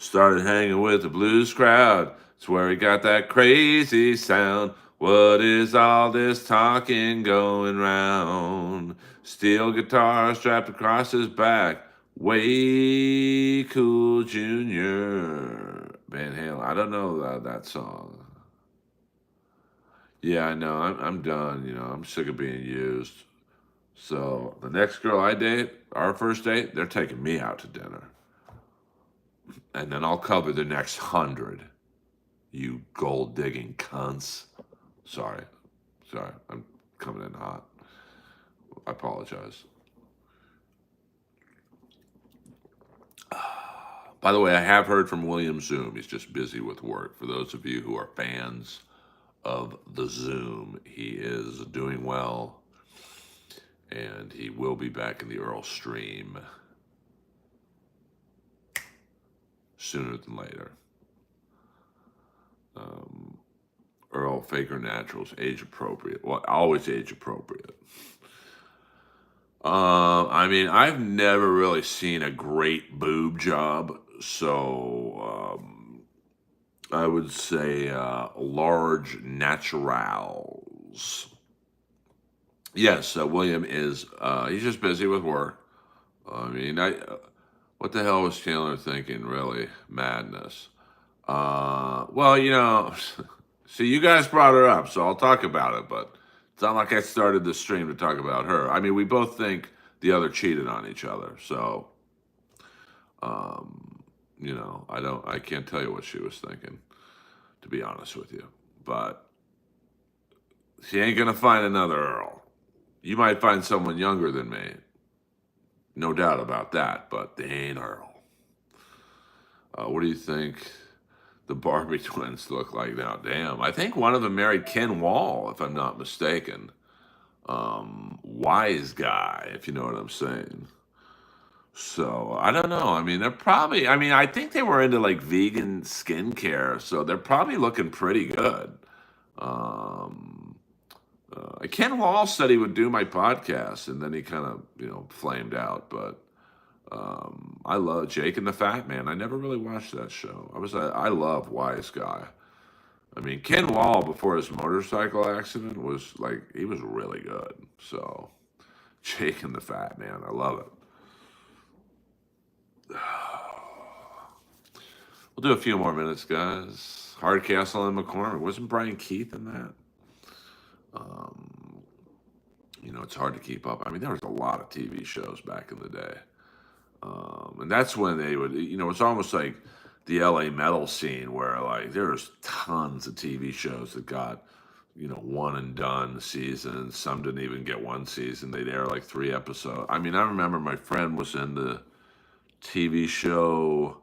Started hanging with the blues crowd. It's where he got that crazy sound. What is all this talking going round? Steel guitar strapped across his back. Way Cool Junior. Van Halen. I don't know that song. Yeah, I know. I'm done. I'm sick of being used. So the next girl I date, our first date, they're taking me out to dinner. And then I'll cover the next 100. You gold digging cunts. Sorry. Sorry. I'm coming in hot. I apologize. By the way, I have heard from William Zoom. He's just busy with work. For those of you who are fans of the Zoom, he is doing well. And he will be back in the Earl stream sooner than later. Earl Faker Naturals, age appropriate. Well, always age appropriate. I mean, I've never really seen a great boob job, so I would say large naturals. Yes, William is. He's just busy with work. I mean, what the hell was Chandler thinking? Really, madness. Well, see, you guys brought her up, so I'll talk about it. But it's not like I started the stream to talk about her. I mean, we both think the other cheated on each other, so I can't tell you what she was thinking, to be honest with you. But she ain't gonna find another Earl. You might find someone younger than me, no doubt about that. But they ain't Earl. What do you think the Barbie twins look like now? Damn, I think one of them married Ken Wall, if I'm not mistaken. Wise guy, if you know what I'm saying. So I don't know. I mean, they're probably. I mean, I think they were into like vegan skincare, so they're probably looking pretty good. Um, Ken Wall said he would do my podcast, and then he kind of flamed out. But I love Jake and the Fat Man. I never really watched that show. I love Wise Guy. I mean, Ken Wall before his motorcycle accident was like he was really good. So Jake and the Fat Man, I love it. We'll do a few more minutes, guys. Hardcastle and McCormick. Wasn't Brian Keith in that? It's hard to keep up. I mean, there was a lot of TV shows back in the day. And that's when they would, it's almost like the LA metal scene where like there's tons of TV shows that got, one and done seasons. Some didn't even get one season. They'd air like 3 episodes. I mean, I remember my friend was in the TV show.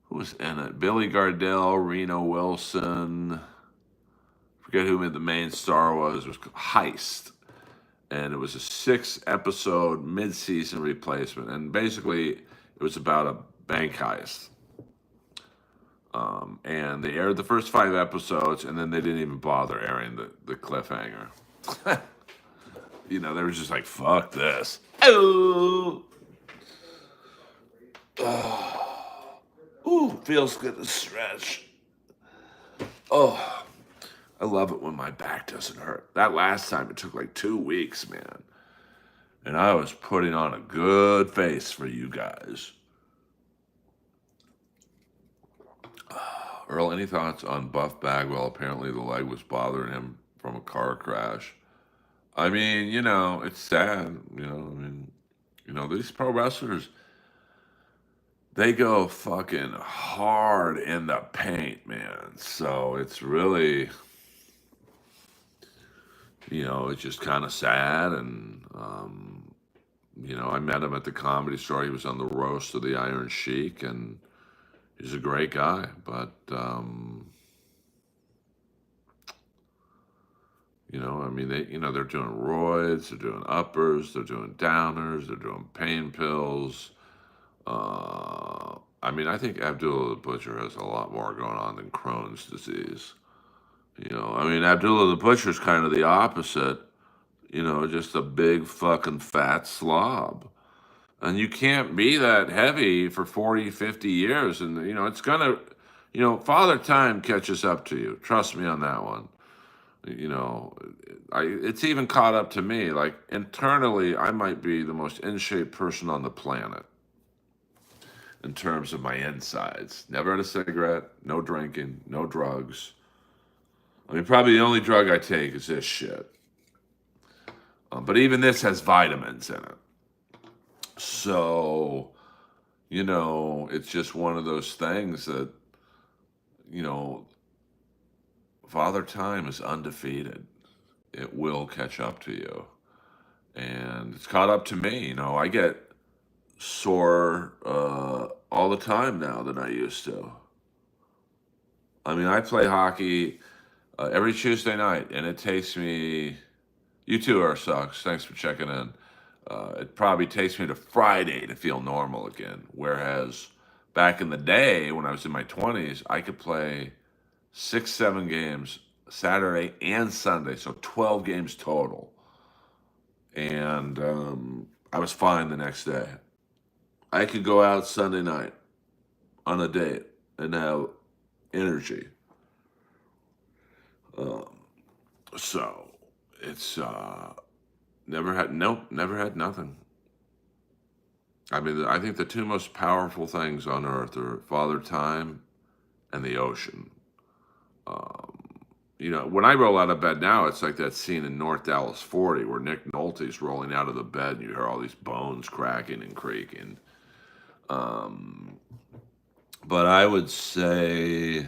Who was in it? Billy Gardell, Reno Wilson. Forget who the main star was. It was Heist. And it was a 6-episode mid-season replacement. And basically, it was about a bank heist. And they aired the first 5 episodes, and then they didn't even bother airing the cliffhanger. They were just like, fuck this. Oh! Ooh, feels good to stretch. Oh, I love it when my back doesn't hurt. That last time, it took like 2 weeks, man. And I was putting on a good face for you guys. Earl, any thoughts on Buff Bagwell? Apparently the leg was bothering him from a car crash. I mean, it's sad. These pro wrestlers, they go fucking hard in the paint, man. So it's really, it's just kind of sad. And, I met him at the Comedy Store. He was on the roast of the Iron Sheik, and he's a great guy. But, I mean, they're doing roids, they're doing uppers, they're doing downers, they're doing pain pills. I mean, I think Abdullah the Butcher has a lot more going on than Crohn's disease. I mean, Abdullah the Butcher's kind of the opposite. Just a big fucking fat slob. And you can't be that heavy for 40, 50 years. And, it's going to, Father Time catches up to you. Trust me on that one. You know, it's even caught up to me. Like internally, I might be the most in shape person on the planet in terms of my insides. Never had a cigarette, no drinking, no drugs. I mean, probably the only drug I take is this shit. But even this has vitamins in it. So, it's just one of those things that, you know, Father Time is undefeated. It will catch up to you. And it's caught up to me. I get sore all the time now than I used to. I mean, I play hockey every Tuesday night, and it takes me. You too, Earl Sucks. Thanks for checking in. It probably takes me to Friday to feel normal again. Whereas back in the day, when I was in my 20s, I could play 6, 7 games Saturday and Sunday, so 12 games total. And I was fine the next day. I could go out Sunday night on a date and have energy. Um, so it's never had nothing. I mean, I think the two most powerful things on earth are Father Time and the ocean. Um, when I roll out of bed now, it's like that scene in North Dallas 40 where Nick Nolte's rolling out of the bed and you hear all these bones cracking and creaking. But I would say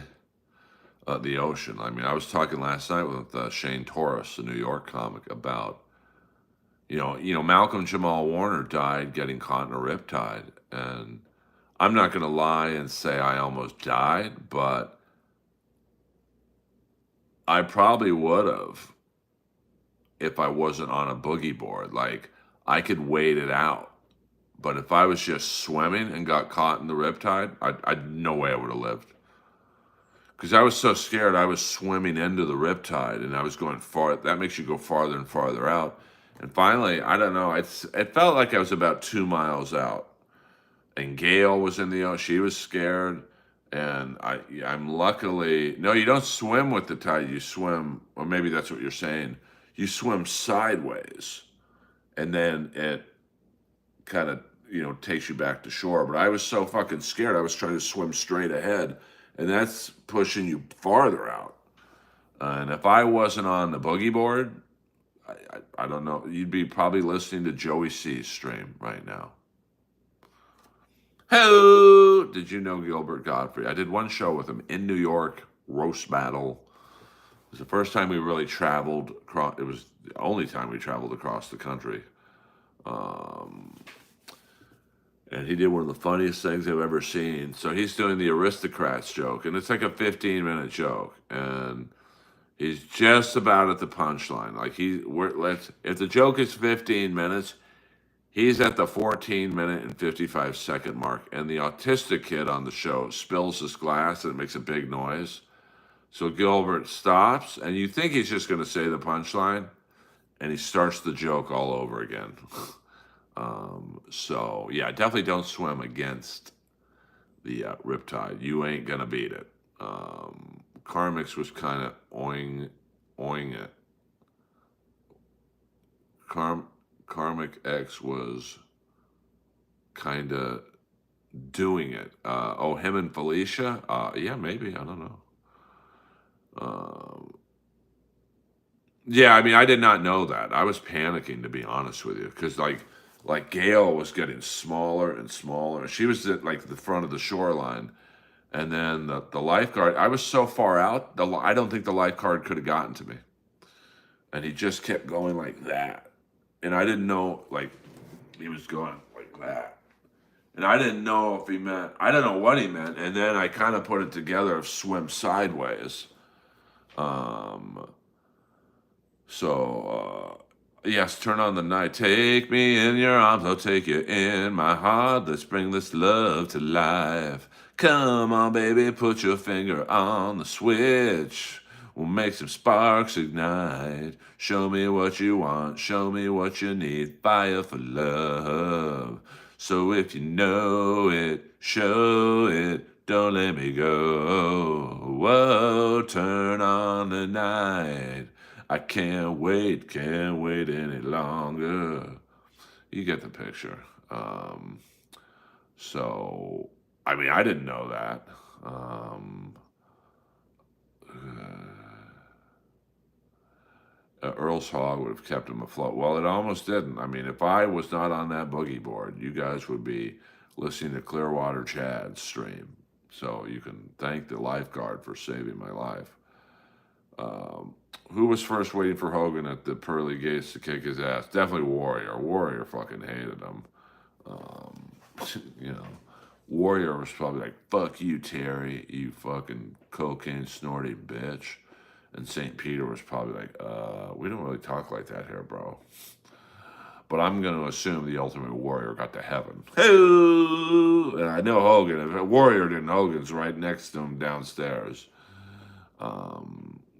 the ocean. I mean, I was talking last night with Shane Torres, a New York comic, about Malcolm Jamal Warner died getting caught in a riptide, and I'm not going to lie and say I almost died, but I probably would have if I wasn't on a boogie board. Like I could wait it out, but if I was just swimming and got caught in the riptide, I no way I would have lived. Because I was so scared, I was swimming into the riptide and I was going far. That makes you go farther and farther out. And finally, I don't know. It felt like I was about 2 miles out, and Gail was in the ocean. She was scared, and I'm luckily no. You don't swim with the tide. You swim, or maybe that's what you're saying. You swim sideways, and then it kind of takes you back to shore. But I was so fucking scared. I was trying to swim straight ahead, and that's pushing you farther out. And if I wasn't on the boogie board, I don't know. You'd be probably listening to Joey C's stream right now. Hello! Did you know Gilbert Gottfried? I did one show with him in New York, roast battle. It was the first time we really traveled across. It was the only time we traveled across the country. And he did one of the funniest things I've ever seen. So he's doing the aristocrats joke, and it's like a 15-minute joke, and he's just about at the punchline. Like if the joke is 15 minutes, he's at the 14-minute and 55-second mark, and the autistic kid on the show spills his glass and it makes a big noise. So Gilbert stops, and you think he's just going to say the punchline, and he starts the joke all over again. So yeah, definitely don't swim against the riptide. You ain't gonna beat it. Karmix was kind of oing it. Karmic X was kind of doing it. Him and Felicia? Yeah, maybe. I don't know. Yeah, I mean, I did not know that. I was panicking, to be honest with you, because like Gail was getting smaller and smaller. She was at like the front of the shoreline, and then the lifeguard. I was so far out, I don't think the lifeguard could have gotten to me, and he just kept going like that, and I didn't know like he was going like that, and I didn't know if he meant. I don't know what he meant, and then I kind of put it together of swim sideways. Yes, turn on the night. Take me in your arms, I'll take you in my heart. Let's bring this love to life. Come on, baby, put your finger on the switch. We'll make some sparks ignite. Show me what you want, show me what you need. Fire for love. So if you know it, show it, don't let me go. Whoa, turn on the night. I can't wait any longer. You get the picture. Um, so, I mean, I didn't know that. Um, Earl's Hog would have kept him afloat. Well, it almost didn't. I mean, if I was not on that boogie board, you guys would be listening to Clearwater Chad's stream. So you can thank the lifeguard for saving my life. Um, who was first waiting for Hogan at the pearly gates to kick his ass? Definitely Warrior. Warrior fucking hated him. Um, you know, Warrior was probably like, fuck you, Terry, you fucking cocaine snorting bitch. And St. Peter was probably like, we don't really talk like that here, bro. But I'm going to assume the Ultimate Warrior got to heaven. And I know Hogan. If Warrior didn't, Hogan's right next to him downstairs.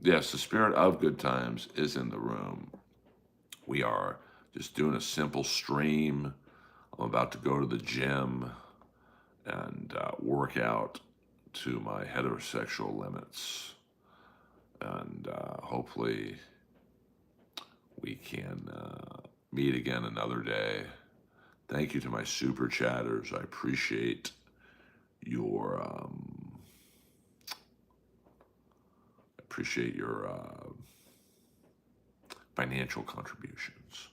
Yes, the spirit of good times is in the room. We are just doing a simple stream. I'm about to go to the gym and work out to my heterosexual limits. And hopefully we can meet again another day. Thank you to my super chatters. I appreciate your financial contributions.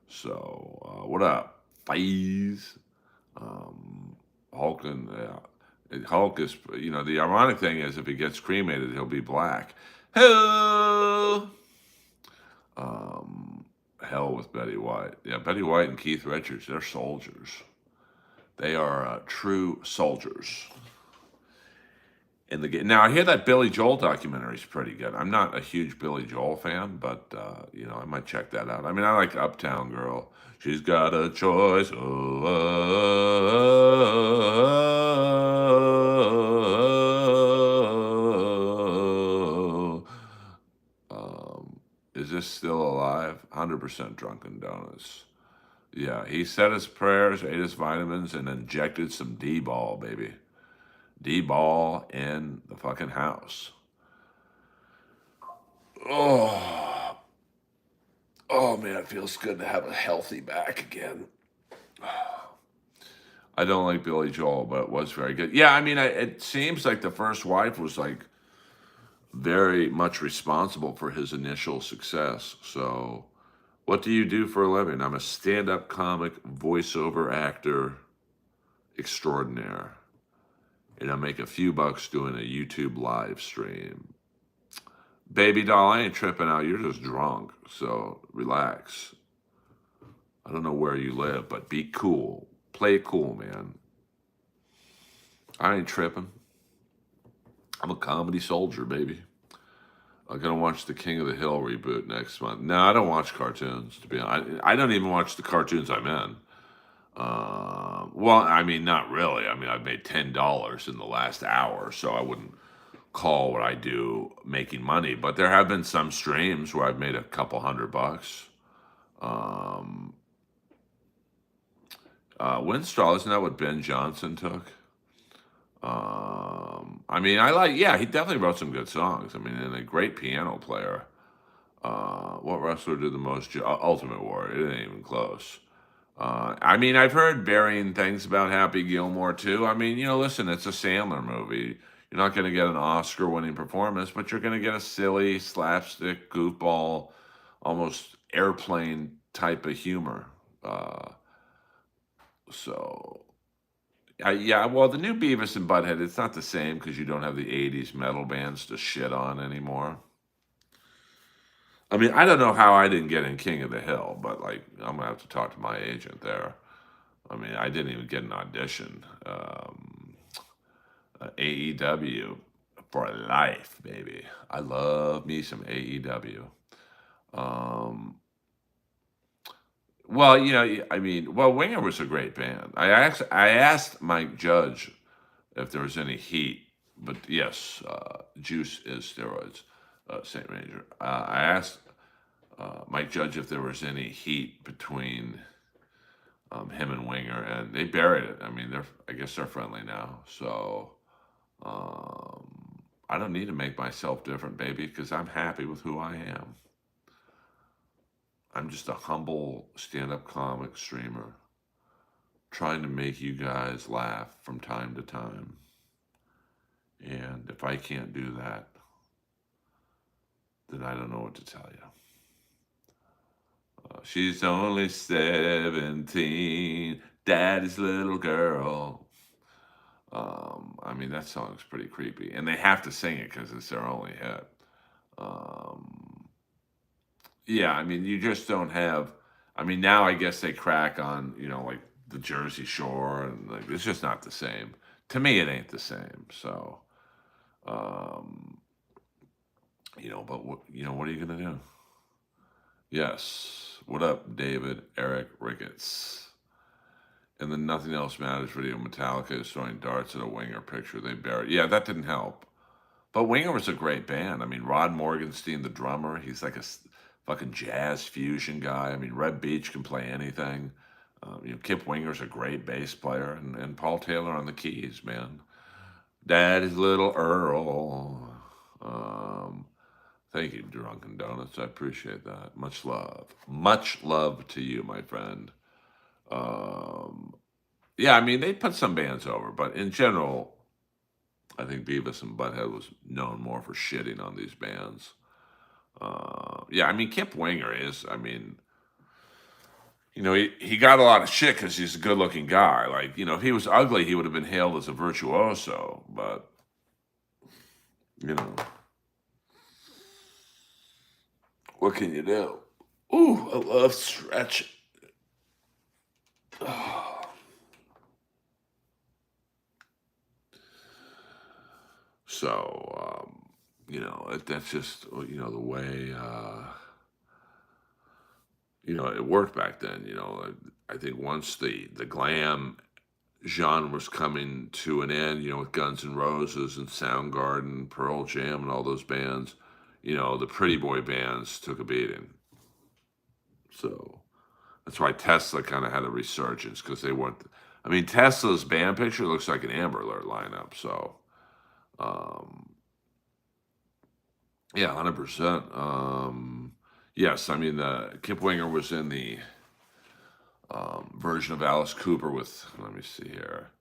So what up, Fies? Hulk and Hulk is, you know, the ironic thing is if he gets cremated, he'll be black. Hello. Hell with Betty White. Yeah, Betty White and Keith Richards, they're soldiers. They are true soldiers. Now, I hear that Billy Joel documentary is pretty good. I'm not a huge Billy Joel fan, but, you know, I might check that out. I mean, I like Uptown Girl. She's got a choice. Is this still alive? 100% Drunken Donuts. Yeah, he said his prayers, ate his vitamins, and injected some D-ball, baby. D-ball in the fucking house. Oh, oh man, it feels good to have a healthy back again. I don't like Billy Joel, but it was very good. Yeah, I mean, it seems like the first wife was like very much responsible for his initial success. So, what do you do for a living? I'm a stand-up comic, voiceover actor extraordinaire. And I make a few bucks doing a YouTube live stream. Baby doll, I ain't tripping out. You're just drunk. So relax. I don't know where you live, but be cool. Play it cool, man. I ain't tripping. I'm a comedy soldier, baby. I'm gonna watch the King of the Hill reboot next month. No, I don't watch cartoons, to be honest. I don't even watch the cartoons I'm in. Well, I mean, not really. I mean, I've made $10 in the last hour, so I wouldn't call what I do making money. But there have been some streams where I've made a couple $100. Winstrol, isn't that what Ben Johnson took? I mean, yeah, he definitely wrote some good songs. I mean, and a great piano player. What wrestler did the most? Ultimate Warrior. It ain't even close. I mean, I've heard varying things about Happy Gilmore too. I mean, you know, listen, it's a Sandler movie. You're not going to get an Oscar-winning performance, but you're going to get a silly slapstick, goofball, almost airplane type of humor. Uh, so, yeah, well, the new Beavis and Butthead, it's not the same because you don't have the '80s metal bands to shit on anymore. I mean, I don't know how I didn't get in King of the Hill, but like, I'm gonna have to talk to my agent there. I mean, I didn't even get an audition. AEW for life, baby. I love me some AEW. Um, well, you know, I mean, well, Winger was a great band. I asked Mike Judge if there was any heat, but yes, juice is steroids. Saint Major. I asked Mike Judge if there was any heat between him and Winger, and they buried it. I mean, I guess they're friendly now. So I don't need to make myself different, baby, because I'm happy with who I am. I'm just a humble stand-up comic streamer trying to make you guys laugh from time to time. And if I can't do that, then I don't know what to tell you. She's only 17, daddy's little girl. I mean, that song's pretty creepy. And they have to sing it because it's their only hit. Um, yeah, I mean, you just don't have. I mean, now I guess they crack on, like the Jersey Shore, and like it's just not the same. To me, it ain't the same. So, um, but what are you gonna do? Yes. What up, David Eric Ricketts? And then Nothing Else Matters video, Metallica is throwing darts at a Winger picture they buried. Yeah, that didn't help. But Winger was a great band. I mean, Rod Morgenstein, the drummer, he's like a fucking jazz fusion guy. I mean, Red Beach can play anything. Kip Winger's a great bass player, and Paul Taylor on the keys, man. Daddy's little Earl. Thank you, Drunken Donuts. I appreciate that. Much love. Much love to you, my friend. Um, yeah, I mean, they put some bands over, but in general, I think Beavis and Butthead was known more for shitting on these bands. Yeah, I mean, Kip Winger is, I mean, he got a lot of shit because he's a good looking guy. Like, if he was ugly, he would have been hailed as a virtuoso, but, you know, what can you do? Ooh, I love stretching. So, that's just, the way, it worked back then. I think once the glam genre was coming to an end, with Guns N' Roses and Soundgarden, Pearl Jam, and all those bands, the pretty boy bands took a beating. So that's why Tesla kind of had a resurgence because they weren't. I mean, Tesla's band picture looks like an Amber Alert lineup. So, um, yeah, 100%. Yes, I mean, Kip Winger was in the version of Alice Cooper with, let me see here,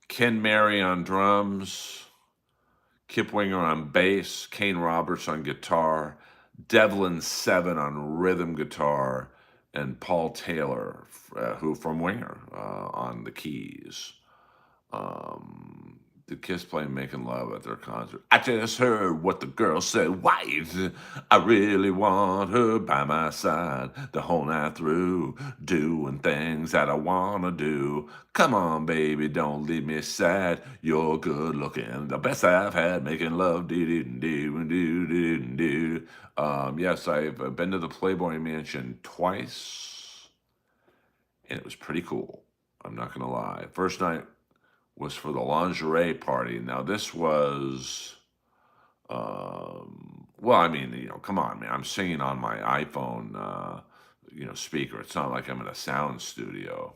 Ken Mary on drums, Kip Winger on bass, Kane Roberts on guitar, Devlin Seven on rhythm guitar, and Paul Taylor, who from Winger, on the keys. Did Kiss play Making Love at their concert? I just heard what the girl said. Wife, I really want her by my side the whole night through, doing things that I want to do. Come on, baby, don't leave me sad. You're good looking, the best I've had, making love. Yes, I've been to the Playboy Mansion twice, and it was pretty cool. I'm not going to lie. First night was for the lingerie party. Now this was, well, I mean, come on, man. I'm singing on my iPhone, speaker. It's not like I'm in a sound studio.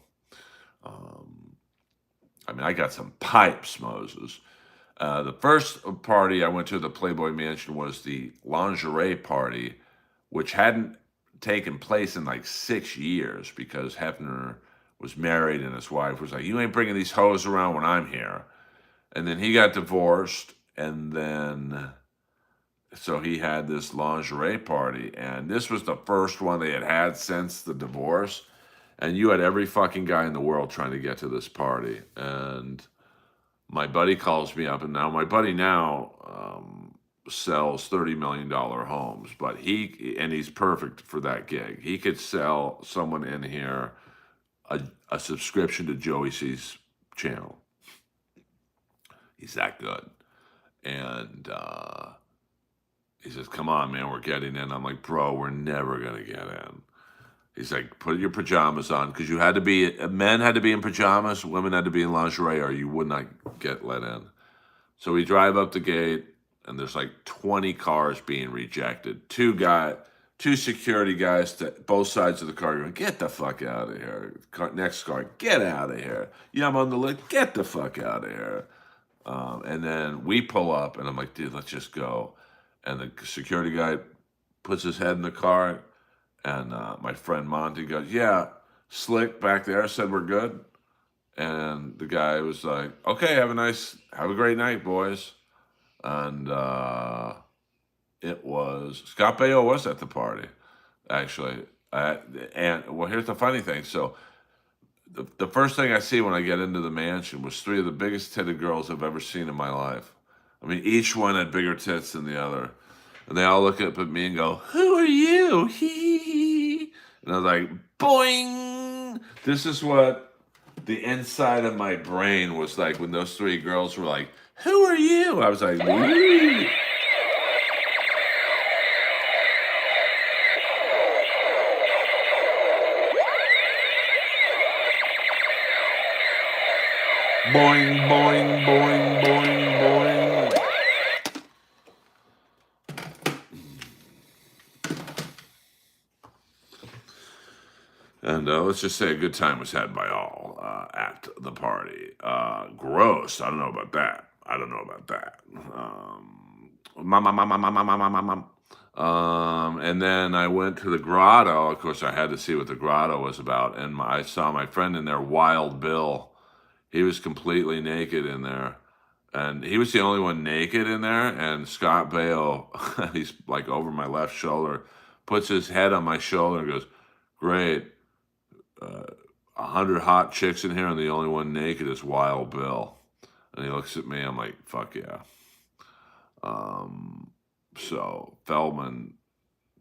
I mean, I got some pipes, Moses. The first party I went to at the Playboy Mansion was the lingerie party, which hadn't taken place in like 6 years because Hefner was married and his wife was like, "You ain't bringing these hoes around when I'm here." And then he got divorced, and then so he had this lingerie party, and this was the first one they had had since the divorce. And you had every fucking guy in the world trying to get to this party. And my buddy calls me up, and now my buddy sells $30 million homes, but he's perfect for that gig. He could sell someone in here a subscription to Joey C's channel. He's that good. And he says, "Come on, man, we're getting in." I'm like, "Bro, we're never going to get in." He's like, "Put your pajamas on," because men had to be in pajamas, women had to be in lingerie, or you would not get let in. So we drive up the gate, and there's like 20 cars being rejected. two security guys to both sides of the car going, get the fuck out of here. Next car, get out of here. Yeah, I'm on the list. Get the fuck out of here. And then we pull up, and I'm like, dude, let's just go. And the security guy puts his head in the car, and my friend Monty goes, yeah, Slick back there said we're good. And the guy was like, okay, have a great night, boys. And it was, Scott Baio was at the party, actually. And well, here's the funny thing. So the first thing I see when I get into the mansion was three of the biggest titted girls I've ever seen in my life. I mean, each one had bigger tits than the other. And they all look up at me and go, who are you? Hee hee hee. And I was like, boing. This is what the inside of my brain was like when those three girls were like, who are you? I was like, woo. Boing, boing, boing, boing, boing. And let's just say a good time was had by all at the party. Gross. I don't know about that. I don't know about that. Mom, mom, mom, mom, mom, mom, mom, mom. And then I went to the grotto. Of course, I had to see what the grotto was about. And I saw my friend in there, Wild Bill. He was completely naked in there. And he was the only one naked in there. And Scott Baio, he's like over my left shoulder, puts his head on my shoulder and goes, great. 100 hot chicks in here, and the only one naked is Wild Bill. And he looks at me. I'm like, fuck yeah. So Feldman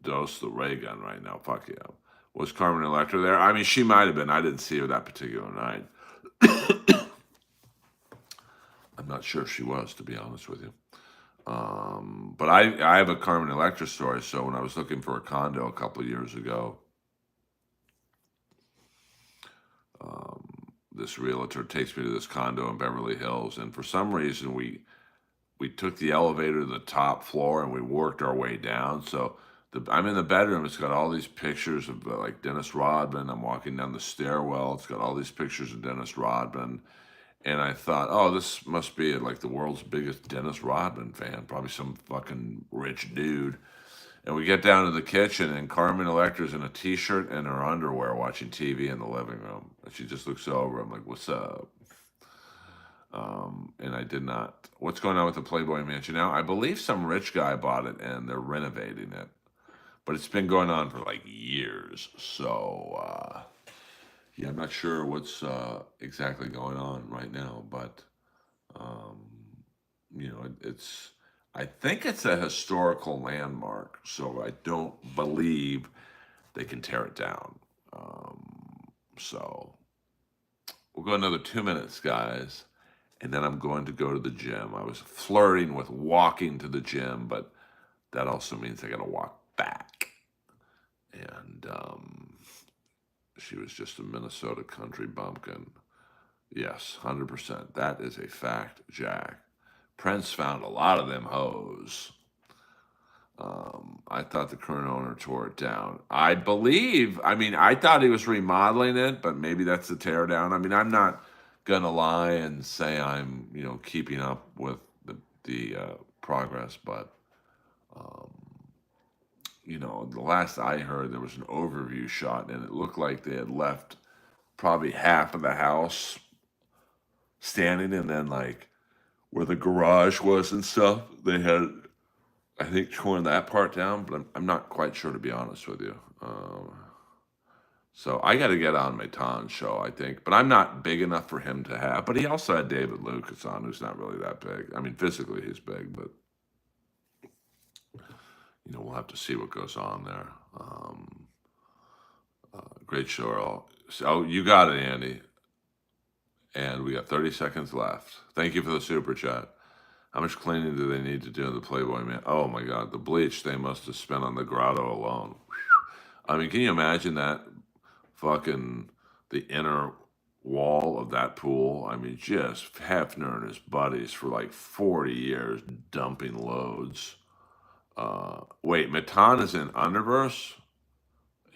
dosed the ray gun right now. Fuck yeah. Was Carmen Electra there? I mean, she might have been. I didn't see her that particular night. I'm not sure if she was, to be honest with you. But I have a Carmen Electra story. So when I was looking for a condo a couple of years ago, this realtor takes me to this condo in Beverly Hills, and for some reason we took the elevator to the top floor and we worked our way down. So I'm in the bedroom. It's got all these pictures of like Dennis Rodman. I'm walking down the stairwell. It's got all these pictures of Dennis Rodman. And I thought, oh, this must be like the world's biggest Dennis Rodman fan, probably some fucking rich dude. And we get down to the kitchen, and Carmen Electra's in a t-shirt and her underwear watching TV in the living room. And she just looks over. I'm like, what's up? And I did not. What's going on with the Playboy Mansion now? I believe some rich guy bought it, and they're renovating it. But it's been going on for like years. So, yeah, I'm not sure what's exactly going on right now. But, it's... I think it's a historical landmark, so I don't believe they can tear it down. So we'll go another 2 minutes, guys, and then I'm going to go to the gym. I was flirting with walking to the gym, but that also means I got to walk back. And she was just a Minnesota country bumpkin. Yes, 100%. That is a fact, Jack. Prince found a lot of them hoes. I thought the current owner tore it down. I thought he was remodeling it, but maybe that's the tear down. I mean, I'm not going to lie and say I'm, keeping up with the progress, but, the last I heard, there was an overview shot, and it looked like they had left probably half of the house standing, and then, like, where the garage was and stuff, they had, I think, torn that part down, but I'm not quite sure, to be honest with you. So I got to get on Maitan's show, I think, but I'm not big enough for him to have. But he also had David Lucas on, who's not really that big. I mean, physically he's big, but we'll have to see what goes on there. Great show, Earl. So you got it, Andy. And we got 30 seconds left. Thank you for the super chat. How much cleaning do they need to do in the Playboy Man? Oh my God, the bleach they must have spent on the grotto alone. I mean, can you imagine that? Fucking the inner wall of that pool. I mean, just Hefner and his buddies for like 40 years dumping loads. Wait, Matan is in Underverse?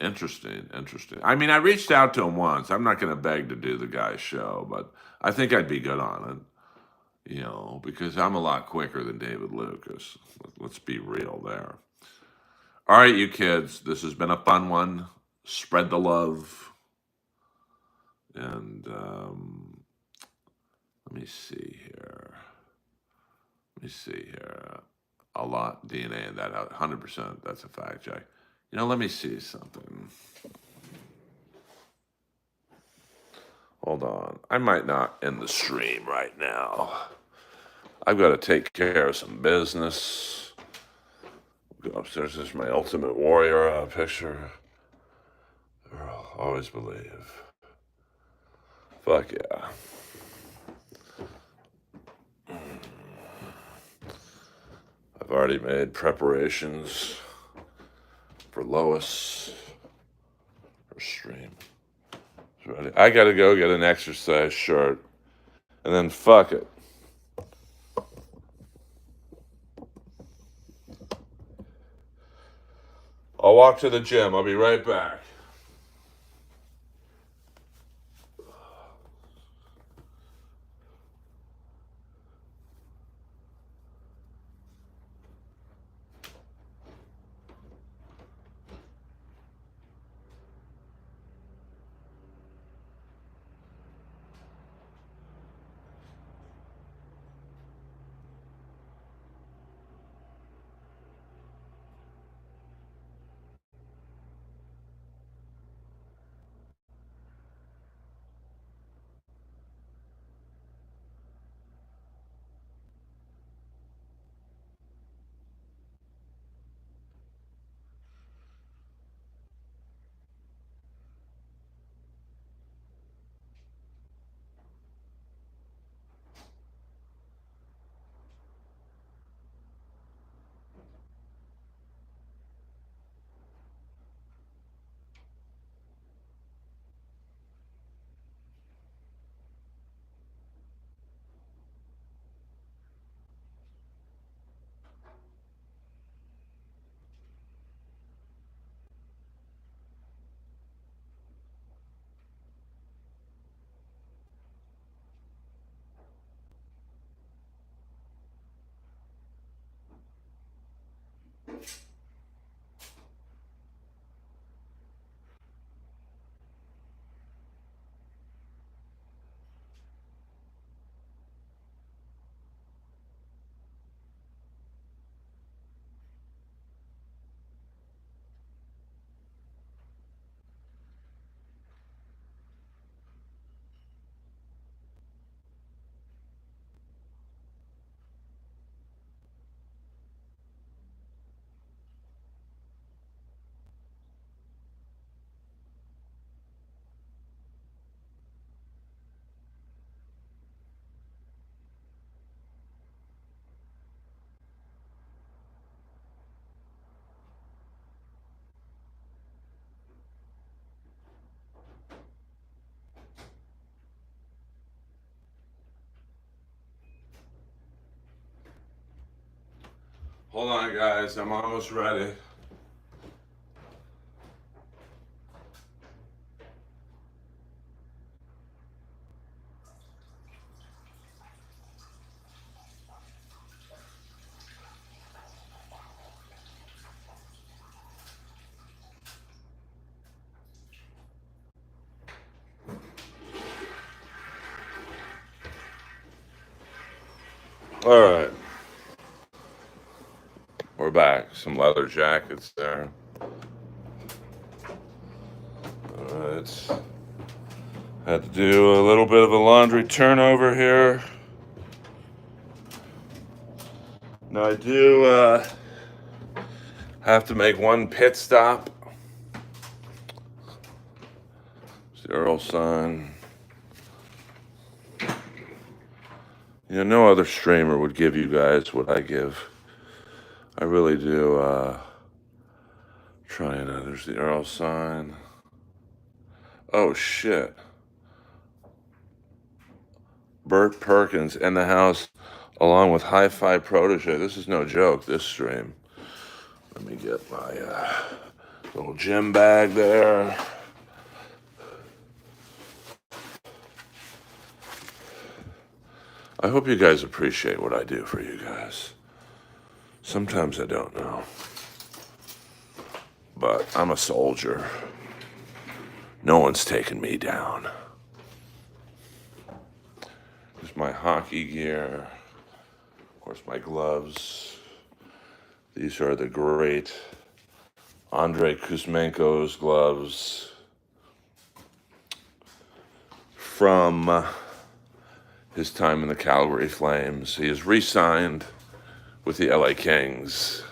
Interesting, interesting. I mean, I reached out to him once. I'm not going to beg to do the guy's show, but I think I'd be good on it, because I'm a lot quicker than David Lucas. Let's be real there. All right, you kids, this has been a fun one. Spread the love. And let me see here. A lot DNA in that out. 100%. That's a fact, Jack. Let me see something. Hold on. I might not end the stream right now. I've got to take care of some business. Go upstairs. There's my Ultimate Warrior picture. Earl, always believe. Fuck yeah. I've already made preparations for Lois. Her stream. Ready. I gotta go get an exercise shirt. And then fuck it. I'll walk to the gym. I'll be right back. Hold on, guys. I'm almost ready. All right. We're back. Some leather jackets there. All right. Had to do a little bit of a laundry turnover here. Now I do have to make one pit stop. It's the Earl sign. No other streamer would give you guys what I give. I really do. Trying to. There's the Earl sign. Oh shit. Bert Perkins in the house, along with Hi-Fi Protege. This is no joke. This stream. Let me get my little gym bag there. I hope you guys appreciate what I do for you guys. Sometimes I don't know. But I'm a soldier. No one's taking me down. Here's my hockey gear. Of course, my gloves. These are the great Andrei Kuzmenko's gloves from his time in the Calgary Flames. He is re-signed with the LA Kings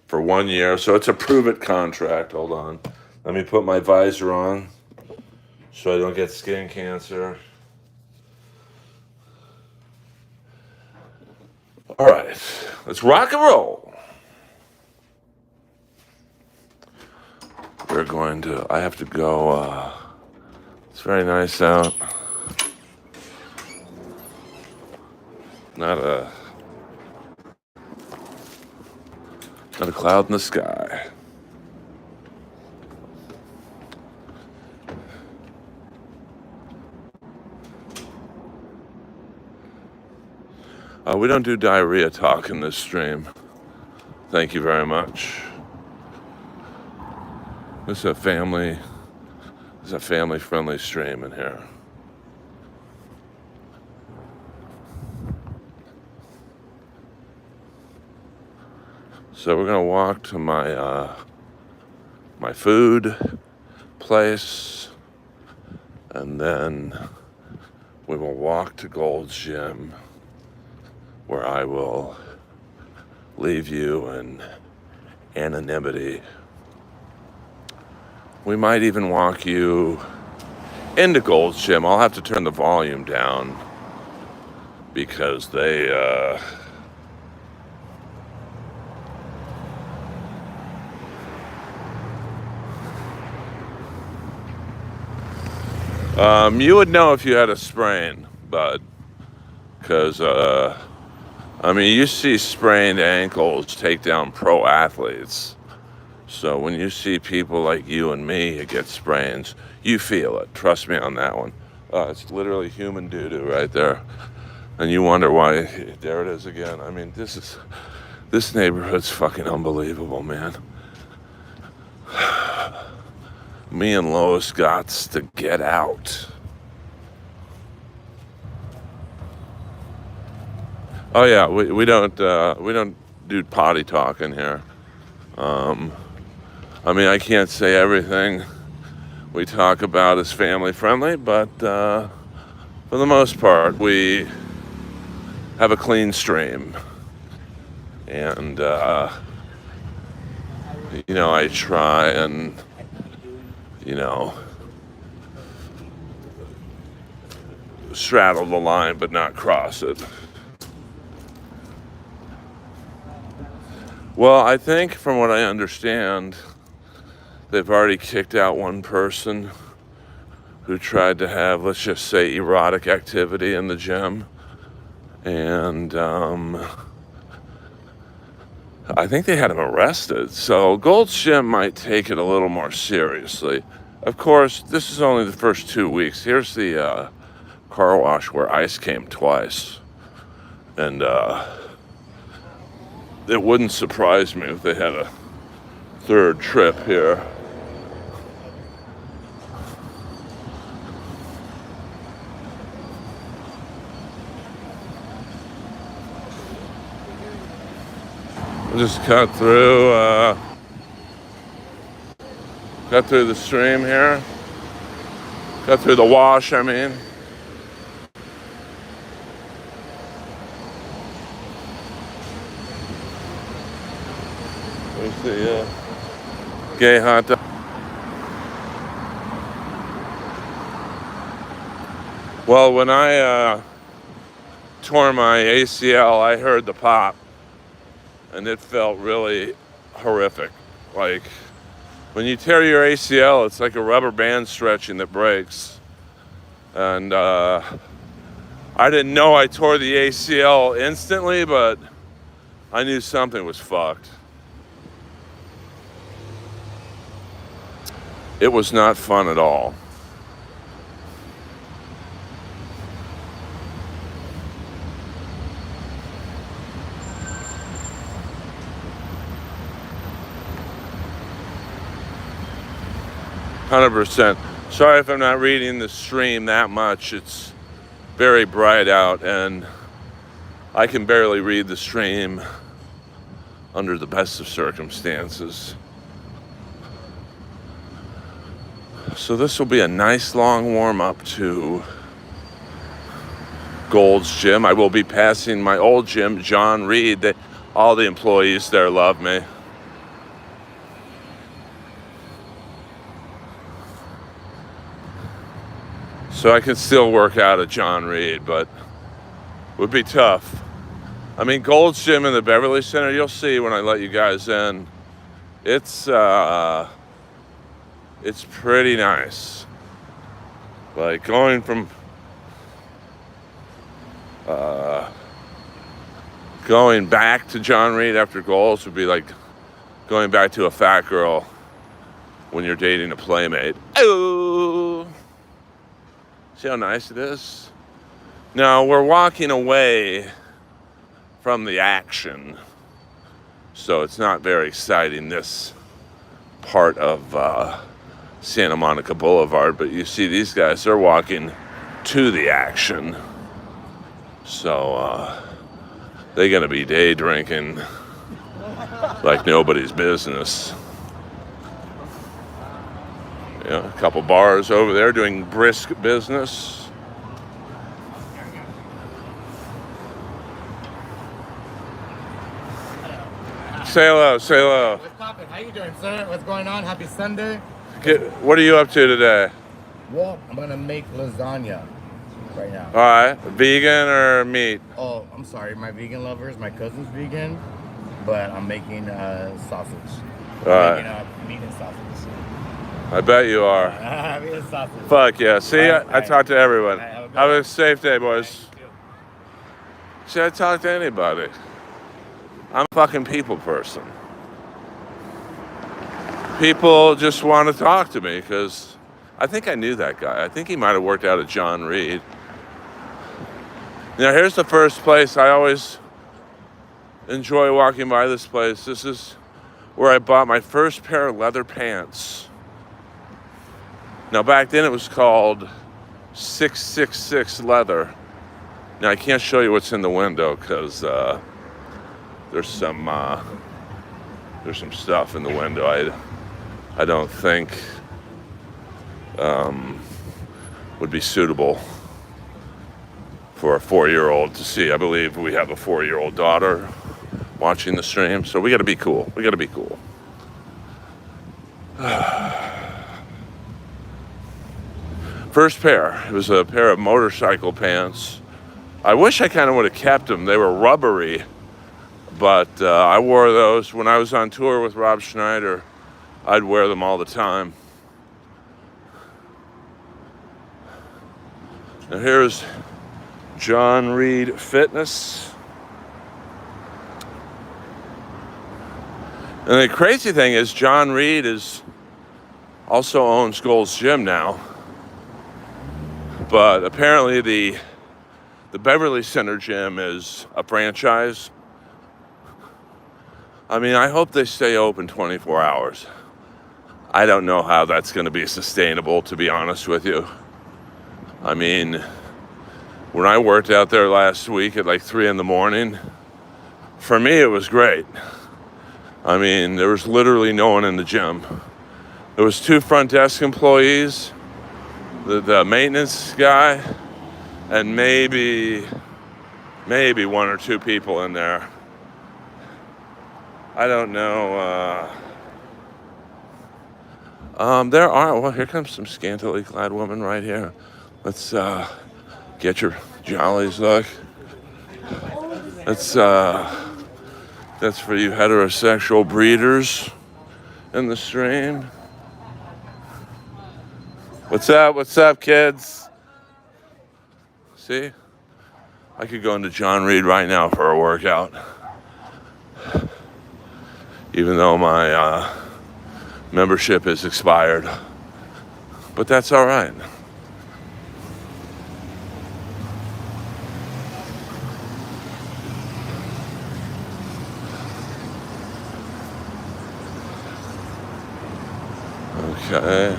for 1 year, so it's a prove-it contract. Hold on. Let me put my visor on so I don't get skin cancer. All right, let's rock and roll. I have to go, it's very nice out. Not a cloud in the sky. We don't do diarrhea talk in this stream. Thank you very much. This is a family-friendly stream in here. So we're gonna walk to my my food place, and then we will walk to Gold's Gym, where I will leave you in anonymity. We might even walk you into Gold's Gym. I'll have to turn the volume down because they you would know if you had a sprain, bud, because I mean, you see sprained ankles take down pro athletes. So when you see people like you and me get sprains, you feel it. Trust me on that one. It's literally human doo-doo right there. And you wonder why. There it is again. I mean, this neighborhood's fucking unbelievable, man. Me and Lois gots to get out. Oh yeah, we don't do potty talk in here. I mean, I can't say everything we talk about is family friendly, but for the most part, we have a clean stream. And you know, I try and, you know, straddle the line but not cross it. Well, I think from what I understand, they've already kicked out one person who tried to have, let's just say, erotic activity in the gym. And I think they had him arrested. So Gold's Gym might take it a little more seriously. Of course, this is only the first 2 weeks. Here's the car wash where ice came twice. And it wouldn't surprise me if they had a third trip here. We'll just cut through the stream here. Cut through the wash, I mean. There's the gay hot dog. Well, when I tore my ACL, I heard the pop, and it felt really horrific. Like, when you tear your ACL, it's like a rubber band stretching that breaks. And I didn't know I tore the ACL instantly, but I knew something was fucked. It was not fun at all. %. Sorry if I'm not reading the stream that much. It's very bright out and I can barely read the stream under the best of circumstances. So this will be a nice long warm-up to Gold's Gym. I will be passing my old gym, John Reed. All the employees there love me. So I can still work out at John Reed, but it would be tough. I mean, Gold's Gym in the Beverly Center, you'll see when I let you guys in. It's pretty nice. Like going from going back to John Reed after Gold's would be like going back to a fat girl when you're dating a playmate. Oh, see how nice it is? Now we're walking away from the action, so it's not very exciting, this part of Santa Monica Boulevard, but you see these guys, they're walking to the action. So they're gonna be day drinking like nobody's business. Yeah, a couple bars over there doing brisk business. Say hello, say hello. What's poppin'? How you doing, sir? What's going on? Happy Sunday. What are you up to today? Well, I'm gonna make lasagna right now. All right, vegan or meat? Oh, I'm sorry, my vegan lovers. My cousin's vegan, but I'm making sausage. All right. Meat and sausage. I bet you are. Meat and sausage. Fuck yeah. See, I talk to everyone. Have Have a safe day, boys. See, I talk to anybody. I'm a fucking people person. People just want to talk to me because I think I knew that guy. I think he might have worked out at John Reed. Now, here's the first place. I always enjoy walking by this place. This is where I bought my first pair of leather pants. Now, back then it was called 666 leather. Now, I can't show you what's in the window because there's some stuff in the window I don't think would be suitable for a 4-year-old to see. I believe we have a 4-year-old daughter watching the stream, so we got to be cool. We got to be cool. First pair. It was a pair of motorcycle pants. I wish I kind of would have kept them. They were rubbery. But I wore those when I was on tour with Rob Schneider. I'd wear them all the time. Now here's John Reed Fitness. And the crazy thing is John Reed also owns Gold's Gym now. But apparently the Beverly Center gym is a franchise. I mean, I hope they stay open 24 hours. I don't know how that's going to be sustainable, to be honest with you. I mean, when I worked out there last week at like 3 a.m, for me it was great. I mean, there was literally no one in the gym. There was 2 front desk employees, the maintenance guy, and maybe 1 or 2 people in there. I don't know. There are, well, here comes some scantily clad woman right here. Let's get your jollies, look. That's for you heterosexual breeders in the stream. What's up, kids? See? I could go into John Reed right now for a workout. Even though my membership is expired. but that's all right. Okay.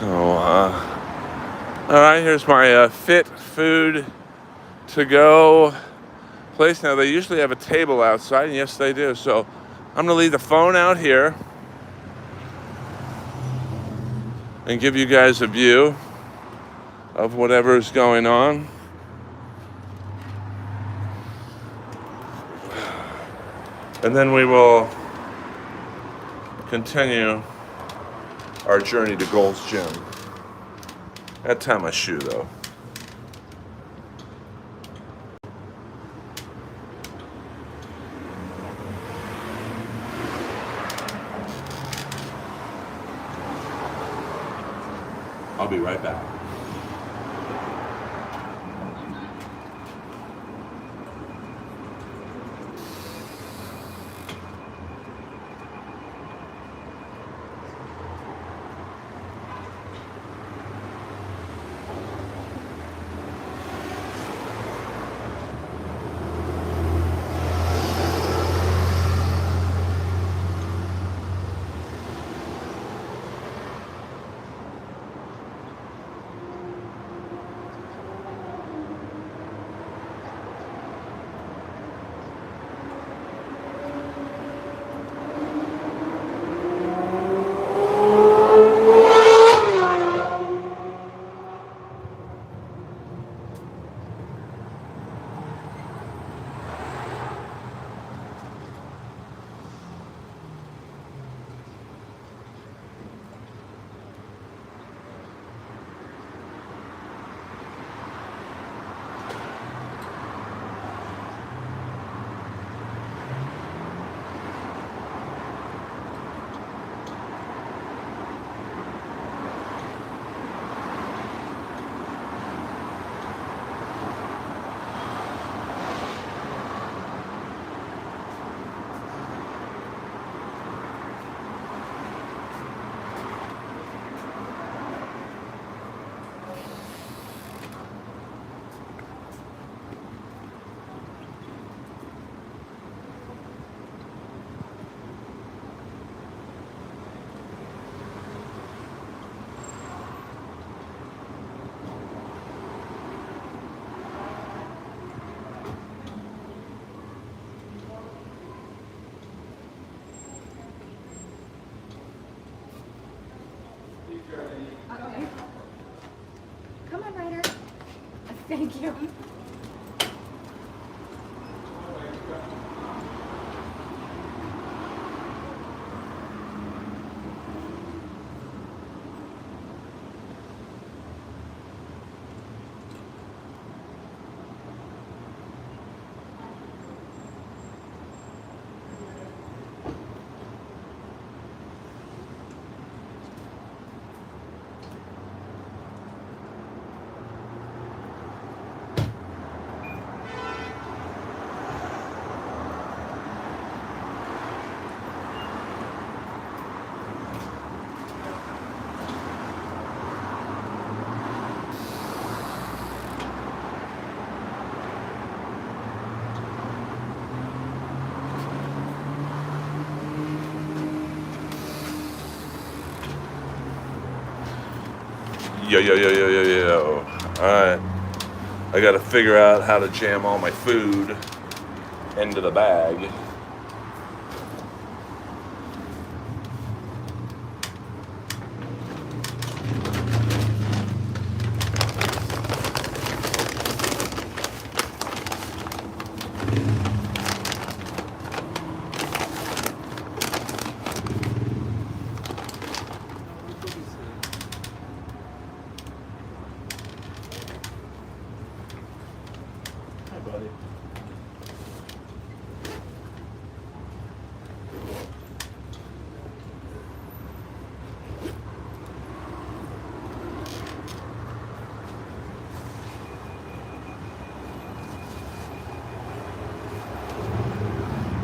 So, all right, here's my Fit Food to Go place. Now, they usually have a table outside, and yes, they do. So, I'm gonna leave the phone out here and give you guys a view of whatever's going on. And then we will continue our journey to Gold's Gym. Gotta tie my shoe though. I'll be right back. Okay. Come on, Ryder. Thank you. Yo. All right. I got to figure out how to jam all my food into the bag.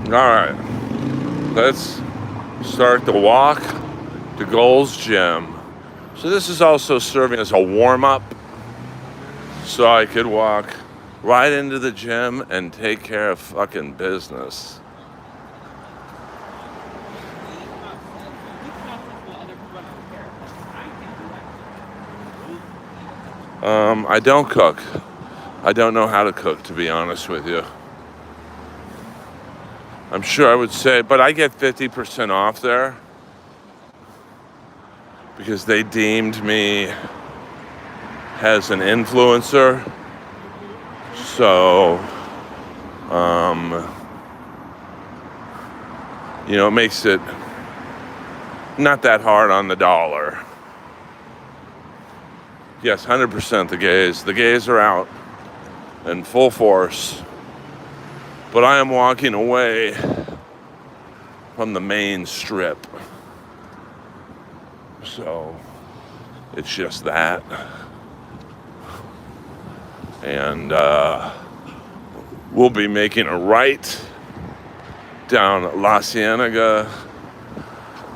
All right, let's start the walk to Gold's Gym. So this is also serving as a warm-up, so I could walk right into the gym and take care of fucking business. I don't cook. I don't know how to cook, to be honest with you. I'm sure I would say, but I get 50% off there because they deemed me as an influencer. So, it makes it not that hard on the dollar. Yes, 100% the gays. The gays are out in full force. But I am walking away from the main strip. So, it's just that. And we'll be making a right down La Cienega.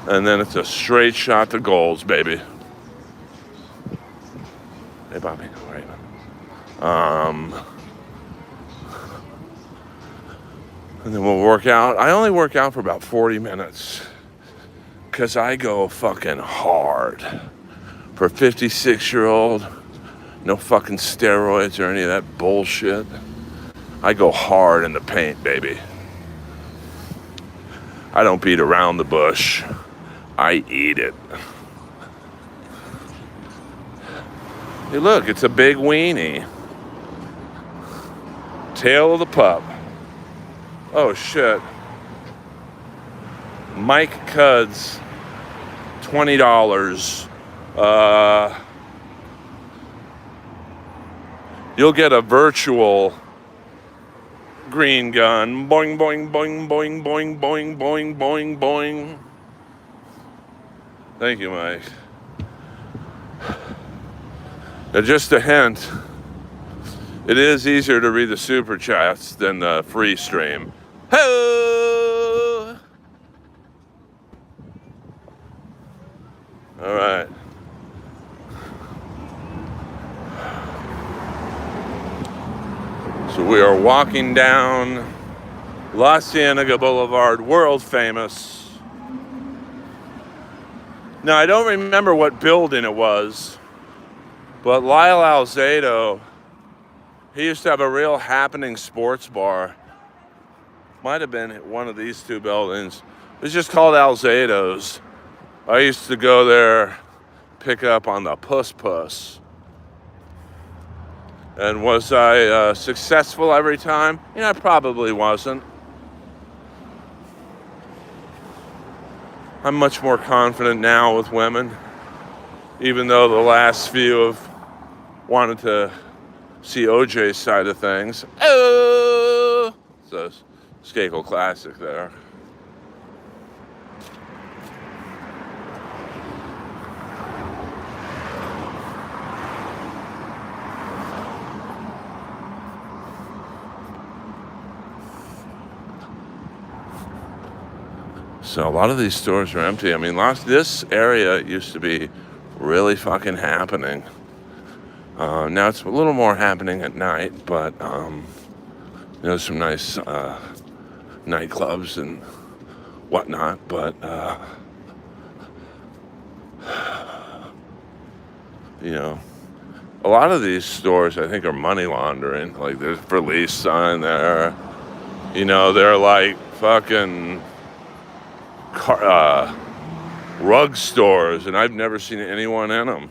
And then it's a straight shot to Goals, baby. Hey, Bobby. All right. And then we'll work out. I only work out for about 40 minutes because I go fucking hard. For a 56-year-old, no fucking steroids or any of that bullshit. I go hard in the paint, baby. I don't beat around the bush. I eat it. Hey, look, it's a big weenie. Tail of the pup. Oh, shit. Mike Cuds, $20. You'll get a virtual green gun. Boing, boing, boing, boing, boing, boing, boing, boing, boing. Thank you, Mike. Now, just a hint. It is easier to read the super chats than the free stream. Ho! All right. So we are walking down La Cienega Boulevard, world famous. Now, I don't remember what building it was, but Lyle Alzado, he used to have a real happening sports bar. Might have been one of these two buildings. It's just called Alzado's. I used to go there, pick up on the puss. And was I successful every time? I probably wasn't. I'm much more confident now with women, even though the last few have wanted to see OJ's side of things. Oh! It's a Skakel classic there. So a lot of these stores are empty. I mean, this area used to be really fucking happening. Now it's a little more happening at night, but there's some nice nightclubs and whatnot. But a lot of these stores I think are money laundering. Like there's a for lease sign there. They're like fucking rug stores, and I've never seen anyone in them.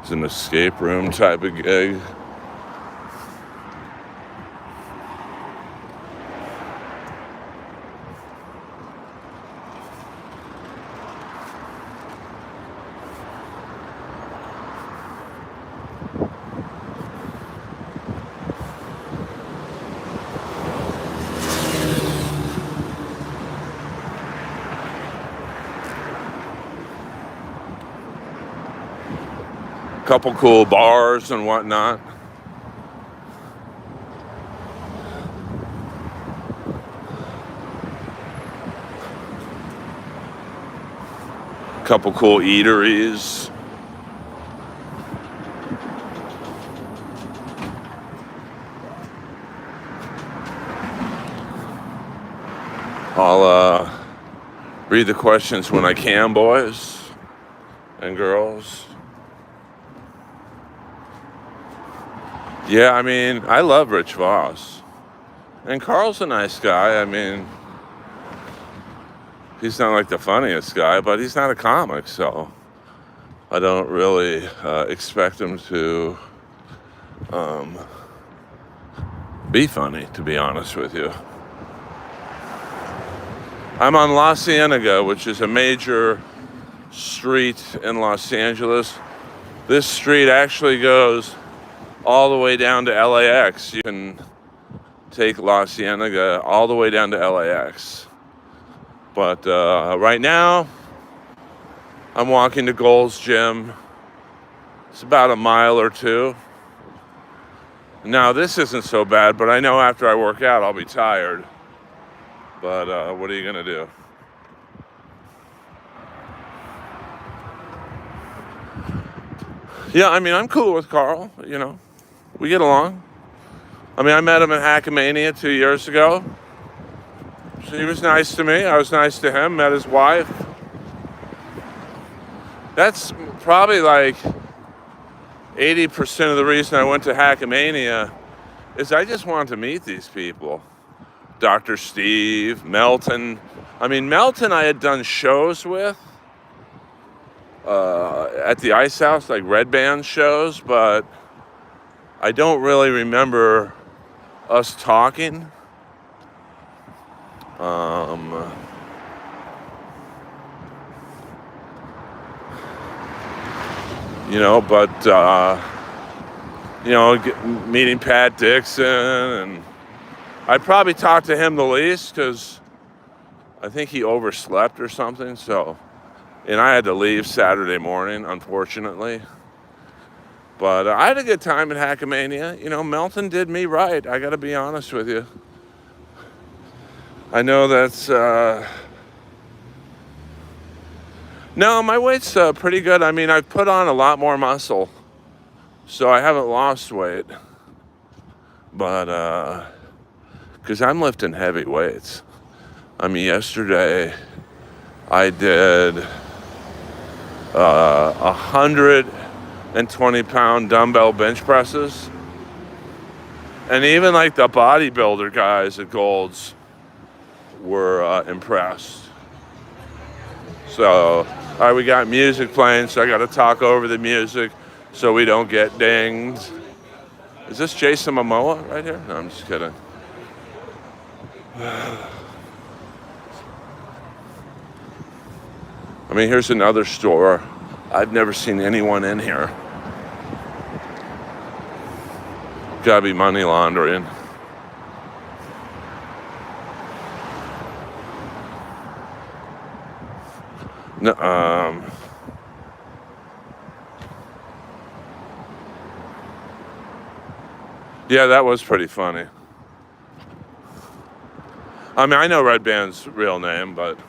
It's an escape room type of gig. Couple cool bars and whatnot. Couple cool eateries. I'll read the questions when I can, boys and girls. Yeah, I mean, I love Rich Voss. And Carl's a nice guy. I mean, he's not like the funniest guy, but he's not a comic, so I don't really expect him to be funny, to be honest with you. I'm on La Cienega, which is a major street in Los Angeles. This street actually goes all the way down to LAX. You can take La Cienega all the way down to LAX. But right now, I'm walking to Gold's Gym. It's about a mile or two. Now, this isn't so bad, but I know after I work out, I'll be tired. But what are you gonna do? Yeah, I mean, I'm cool with Carl, you know. We get along. I mean, I met him at Hackmania 2 years ago. So he was nice to me. I was nice to him. Met his wife. That's probably like 80% of the reason I went to Hackmania is I just wanted to meet these people. Dr. Steve, Melton. I mean, Melton I had done shows with at the Ice House, like Red Band shows, but I don't really remember us talking. You know, but, you know, meeting Pat Dixon, and I probably talked to him the least because I think he overslept or something, so, and I had to leave Saturday morning, unfortunately. But I had a good time at Hackmania. You know, Melton did me right, I gotta be honest with you. I know that's, no, my weight's pretty good. I mean, I've put on a lot more muscle, so I haven't lost weight. But, because I'm lifting heavy weights. I mean, yesterday I did 120-pound dumbbell bench presses. And even like the bodybuilder guys at Gold's were impressed. So, all right, we got music playing, so I got to talk over the music so we don't get dinged. Is this Jason Momoa right here? No, I'm just kidding. I mean, here's another store. I've never seen anyone in here. Gotta be money laundering. No, yeah, that was pretty funny. I mean, I know Red Band's real name, but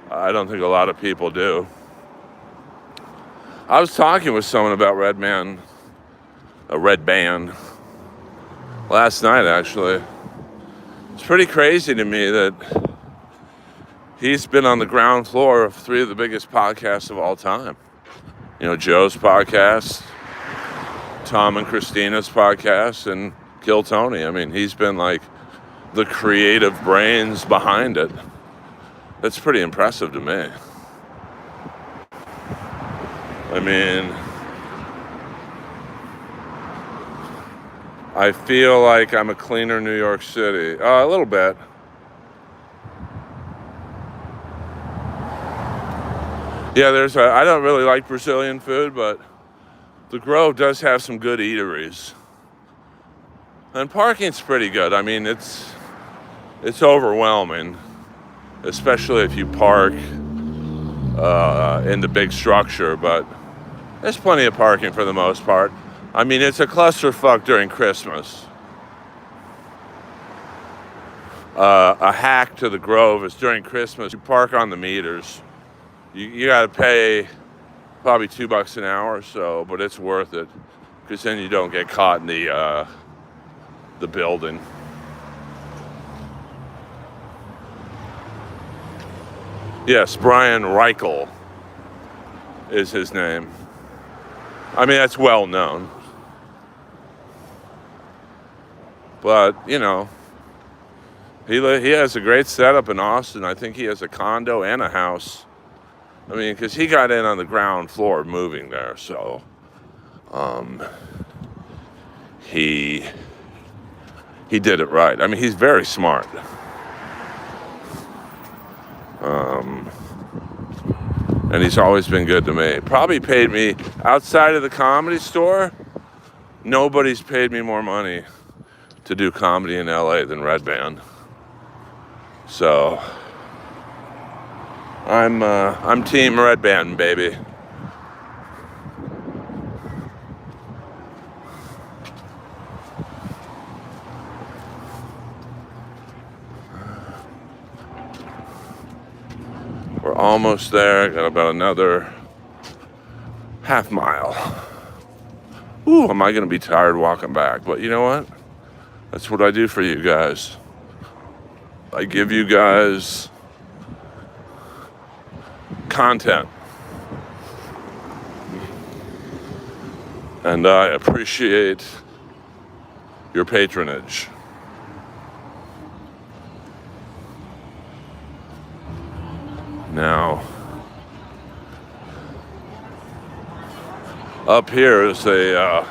I don't think a lot of people do. I was talking with someone about Red Band last night, actually. It's pretty crazy to me that he's been on the ground floor of 3 of the biggest podcasts of all time. You know, Joe's podcast, Tom and Christina's podcast, and Kill Tony. I mean, he's been like the creative brains behind it. That's pretty impressive to me. I mean, I feel like I'm a cleaner New York City. A little bit. Yeah, I don't really like Brazilian food, but the Grove does have some good eateries. And parking's pretty good. I mean, it's overwhelming, especially if you park in the big structure, but There's plenty of parking for the most part. I mean, it's a clusterfuck during Christmas. A hack to the Grove is during Christmas, you park on the meters. You got to pay probably $2 an hour or so, but it's worth it because then you don't get caught in the building. Yes, Brian Reichel is his name. I mean, that's well known. But, you know, he has a great setup in Austin. I think he has a condo and a house. I mean, because he got in on the ground floor moving there, so he did it right. I mean, he's very smart. And he's always been good to me. Probably paid me, outside of the Comedy Store, nobody's paid me more money to do comedy in LA than Red Band. So I'm team Red Band, baby. We're almost there. Got about another half mile. Ooh, am I gonna be tired walking back? But you know what? That's what I do for you guys. I give you guys content. And I appreciate your patronage. Now, up here is a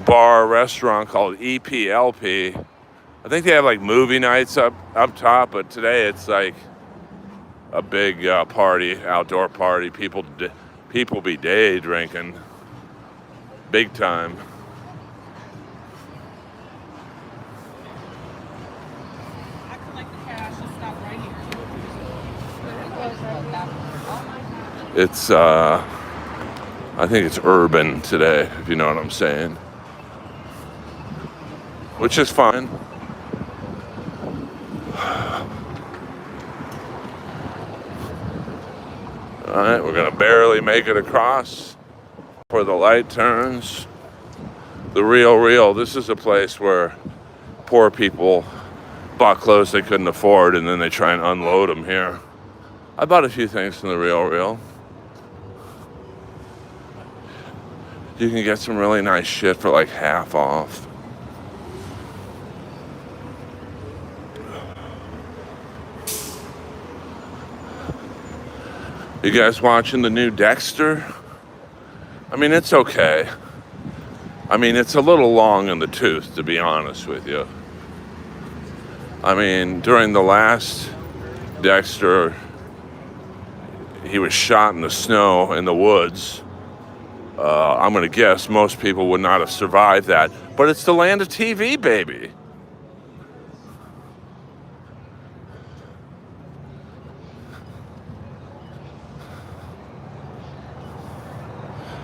bar restaurant called EPLP. I think they have like movie nights up top, but today it's like a big party, outdoor party. People be day drinking, big time. I collect the cash and stop right here. It's I think it's urban today, if you know what I'm saying, which is fine. All right, we're gonna barely make it across before the light turns. The Real. This is a place where poor people bought clothes they couldn't afford, and then they try and unload them here. I bought a few things from the Real. You can get some really nice shit for like half off. You guys watching the new Dexter? I mean, it's okay. I mean, it's a little long in the tooth, to be honest with you. I mean, during the last Dexter, he was shot in the snow in the woods. I'm going to guess most people would not have survived that. But it's the land of TV, baby.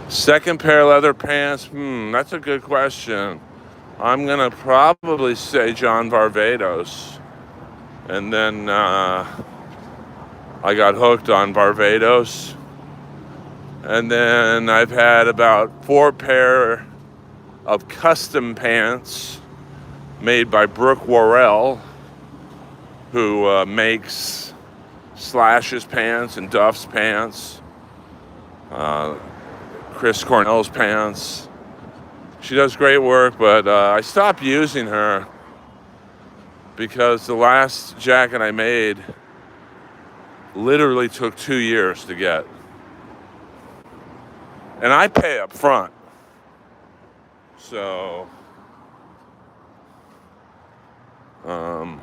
Second pair of leather pants, that's a good question. I'm going to probably say John Varvatos. And then I got hooked on Barbados. And then I've had about 4 pair of custom pants made by Brooke Worrell, who makes Slash's pants and Duff's pants, Chris Cornell's pants. She does great work, but I stopped using her because the last jacket I made literally took 2 years to get. And I pay up front. So, no,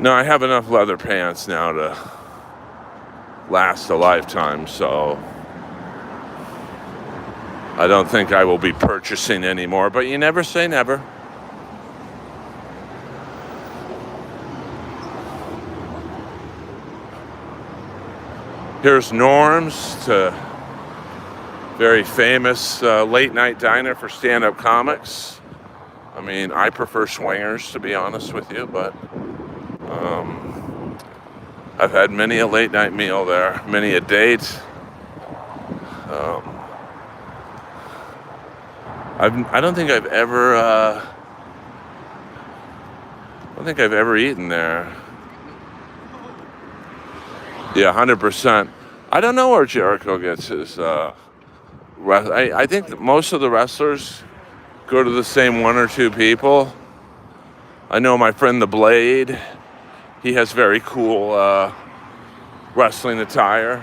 I have enough leather pants now to last a lifetime, so I don't think I will be purchasing anymore, but you never say never. Here's Norm's to very famous late night diner for stand-up comics. I mean, I prefer Swingers, to be honest with you, but I've had many a late night meal there, many a date. I don't think I've ever eaten there. Yeah, 100%. I don't know where Jericho gets his. I think that most of the wrestlers go to the same one or two people. I know my friend the Blade. He has very cool wrestling attire.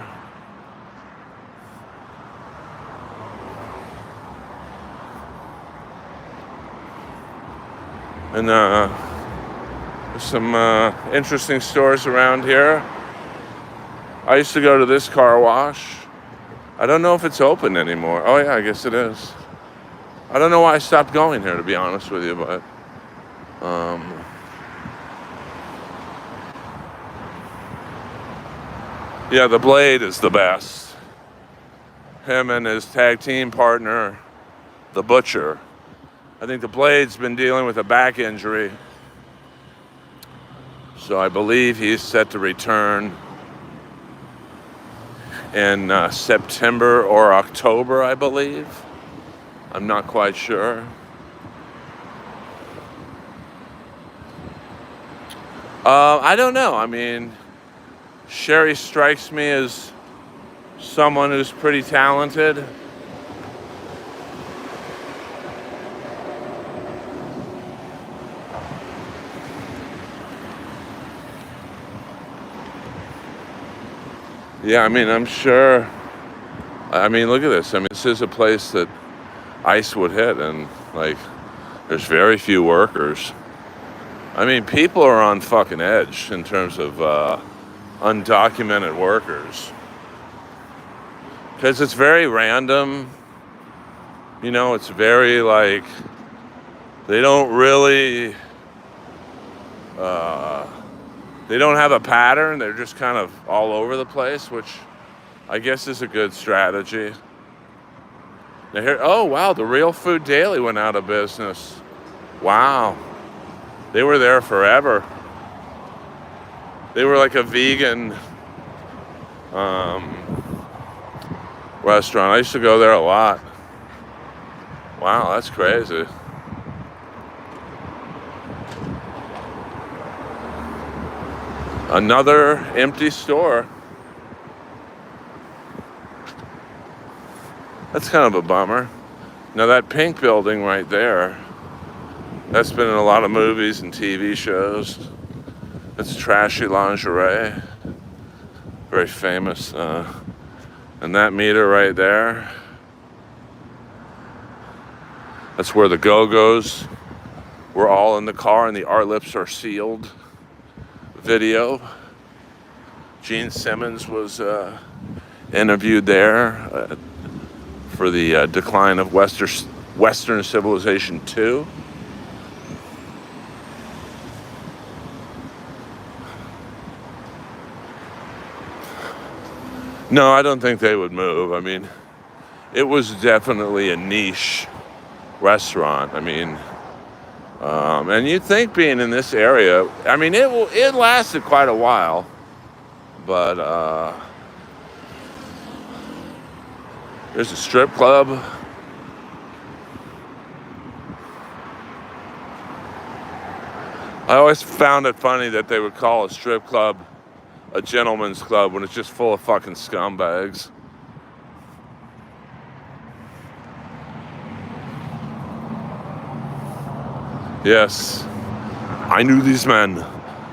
And there's some interesting stores around here. I used to go to this car wash. I don't know if it's open anymore. Oh yeah, I guess it is. I don't know why I stopped going here, to be honest with you, but yeah, the Blade is the best. Him and his tag team partner, the Butcher. I think the Blade's been dealing with a back injury, so I believe he's set to return in September or October, I believe. I'm not quite sure. I don't know. I mean, Sherry strikes me as someone who's pretty talented. Yeah, I mean, I'm sure. I mean, look at this. I mean, this is a place that ice would hit, and like, there's very few workers. I mean, people are on fucking edge in terms of undocumented workers, because it's very random. You know, it's very like, they don't really. They don't have a pattern. They're just kind of all over the place, which I guess is a good strategy. Now here, oh wow, the Real Food Daily went out of business. Wow. They were there forever. They were like a vegan restaurant. I used to go there a lot. Wow, that's crazy. Another empty store. That's kind of a bummer. Now that pink building right there, that's been in a lot of movies and TV shows. It's Trashy Lingerie. Very famous. And that meter right there, that's where the Go-Go's were all in the car and the Our Lips Are Sealed video. Gene Simmons was interviewed there for the decline of Western Civilization 2. No, I don't think they would move. I mean, it was definitely a niche restaurant. I mean, and you'd think being in this area, I mean, it lasted quite a while, but there's a strip club. I always found it funny that they would call a strip club a gentleman's club when it's just full of fucking scumbags. Yes, I knew these men.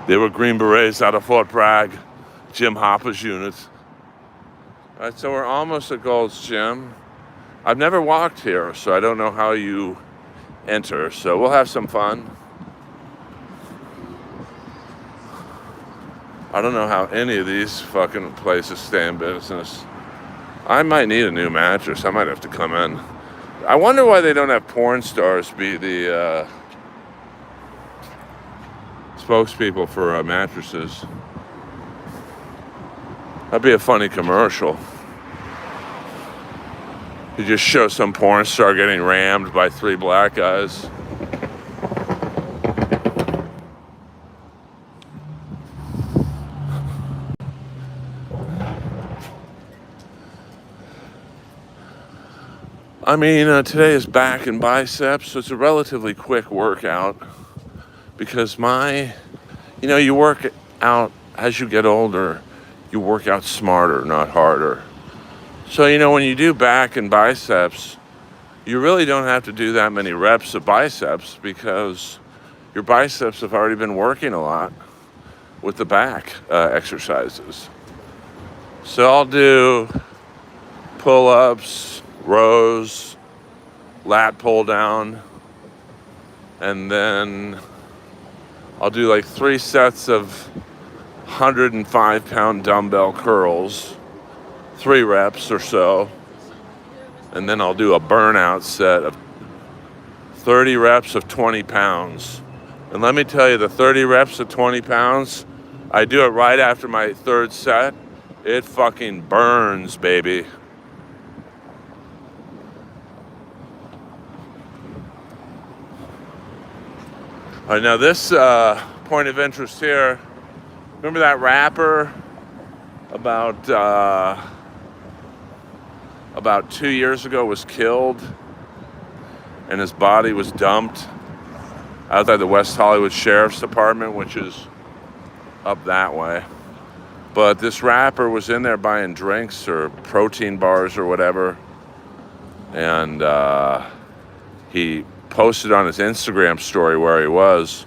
They were Green Berets out of Fort Bragg, Jim Hopper's unit. All right, so we're almost at Gold's Gym. I've never walked here, so I don't know how you enter, so we'll have some fun. I don't know how any of these fucking places stay in business. I might need a new mattress. I might have to come in. I wonder why they don't have porn stars be the spokespeople for mattresses. That'd be a funny commercial. You just show some porn star getting rammed by 3 black guys. I mean, today is back and biceps, so it's a relatively quick workout because you work out as you get older, you work out smarter, not harder. So, when you do back and biceps, you really don't have to do that many reps of biceps because your biceps have already been working a lot with the back exercises. So I'll do pull-ups, rows, lat pull down, and then I'll do like 3 sets of 105-pound dumbbell curls, 3 reps or so, and then I'll do a burnout set of 30 reps of 20 pounds. And let me tell you, the 30 reps of 20 pounds, I do it right after my 3rd set. It fucking burns, baby. All right, now this point of interest here, remember that rapper about 2 years ago was killed and his body was dumped outside the West Hollywood Sheriff's Department, which is up that way. But this rapper was in there buying drinks or protein bars or whatever, and he posted on his Instagram story where he was.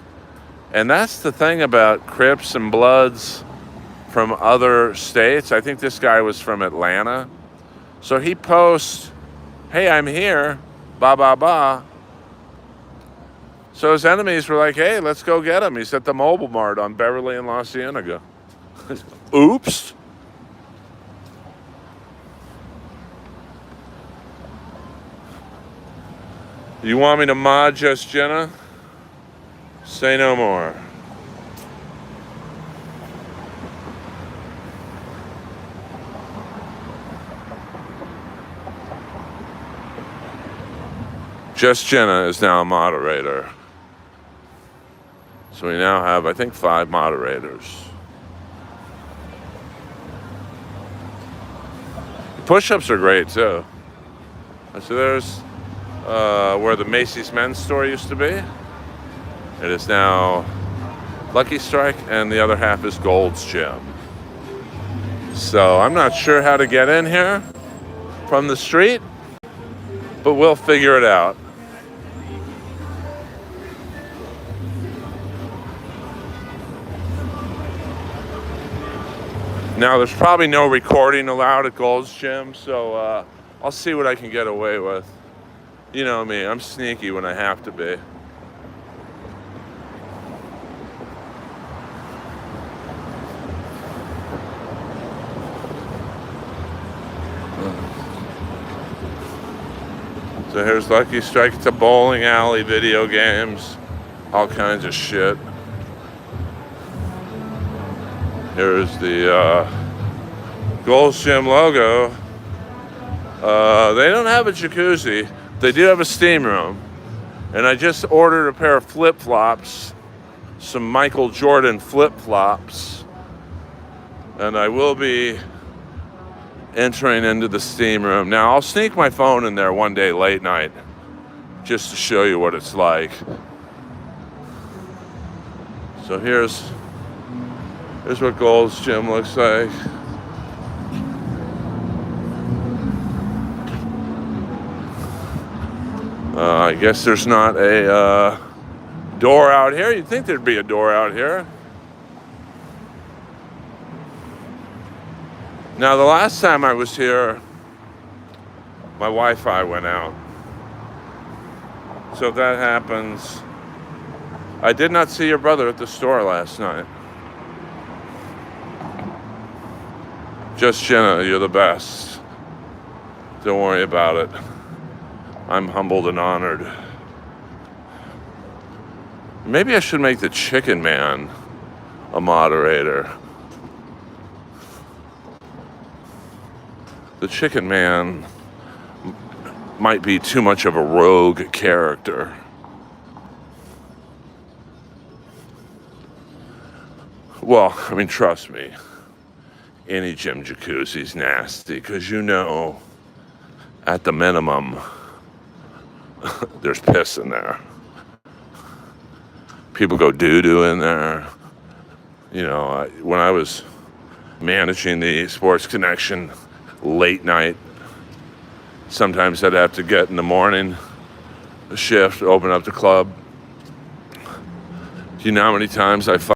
And that's the thing about Crips and Bloods from other states. I think this guy was from Atlanta. So he posts, "Hey, I'm here, ba ba ba." So his enemies were like, "Hey, let's go get him. He's at the Mobile Mart on Beverly and La Cienega." Oops. You want me to mod Just Jenna? Say no more. Just Jenna is now a moderator. So we now have, I think, 5 moderators. Push-ups are great too. So there's where the Macy's men's store used to be. It is now Lucky Strike, and the other half is Gold's Gym. So I'm not sure how to get in here from the street, but we'll figure it out. Now, there's probably no recording allowed at Gold's Gym, so I'll see what I can get away with. You know me, I'm sneaky when I have to be. So here's Lucky Strike. It's a bowling alley, video games, all kinds of shit. Here's the Gold's Gym logo. They don't have a jacuzzi. They do have a steam room. And I just ordered a pair of flip-flops, some Michael Jordan flip-flops. And I will be entering into the steam room. Now, I'll sneak my phone in there one day late night just to show you what it's like. So here's what Gold's Gym looks like. I guess there's not a door out here. You'd think there'd be a door out here. Now, the last time I was here, my Wi-Fi went out. So if that happens, I did not see your brother at the store last night. Just Jenna, you're the best. Don't worry about it. I'm humbled and honored. Maybe I should make the Chicken Man a moderator. The Chicken Man might be too much of a rogue character. Well, I mean, trust me, any gym jacuzzi's nasty, because you know, at the minimum, there's piss in there. People go doo-doo in there. You know, when I was managing the Sports Connection late night, sometimes I'd have to get in the morning, a shift, open up the club. Do you know how many times I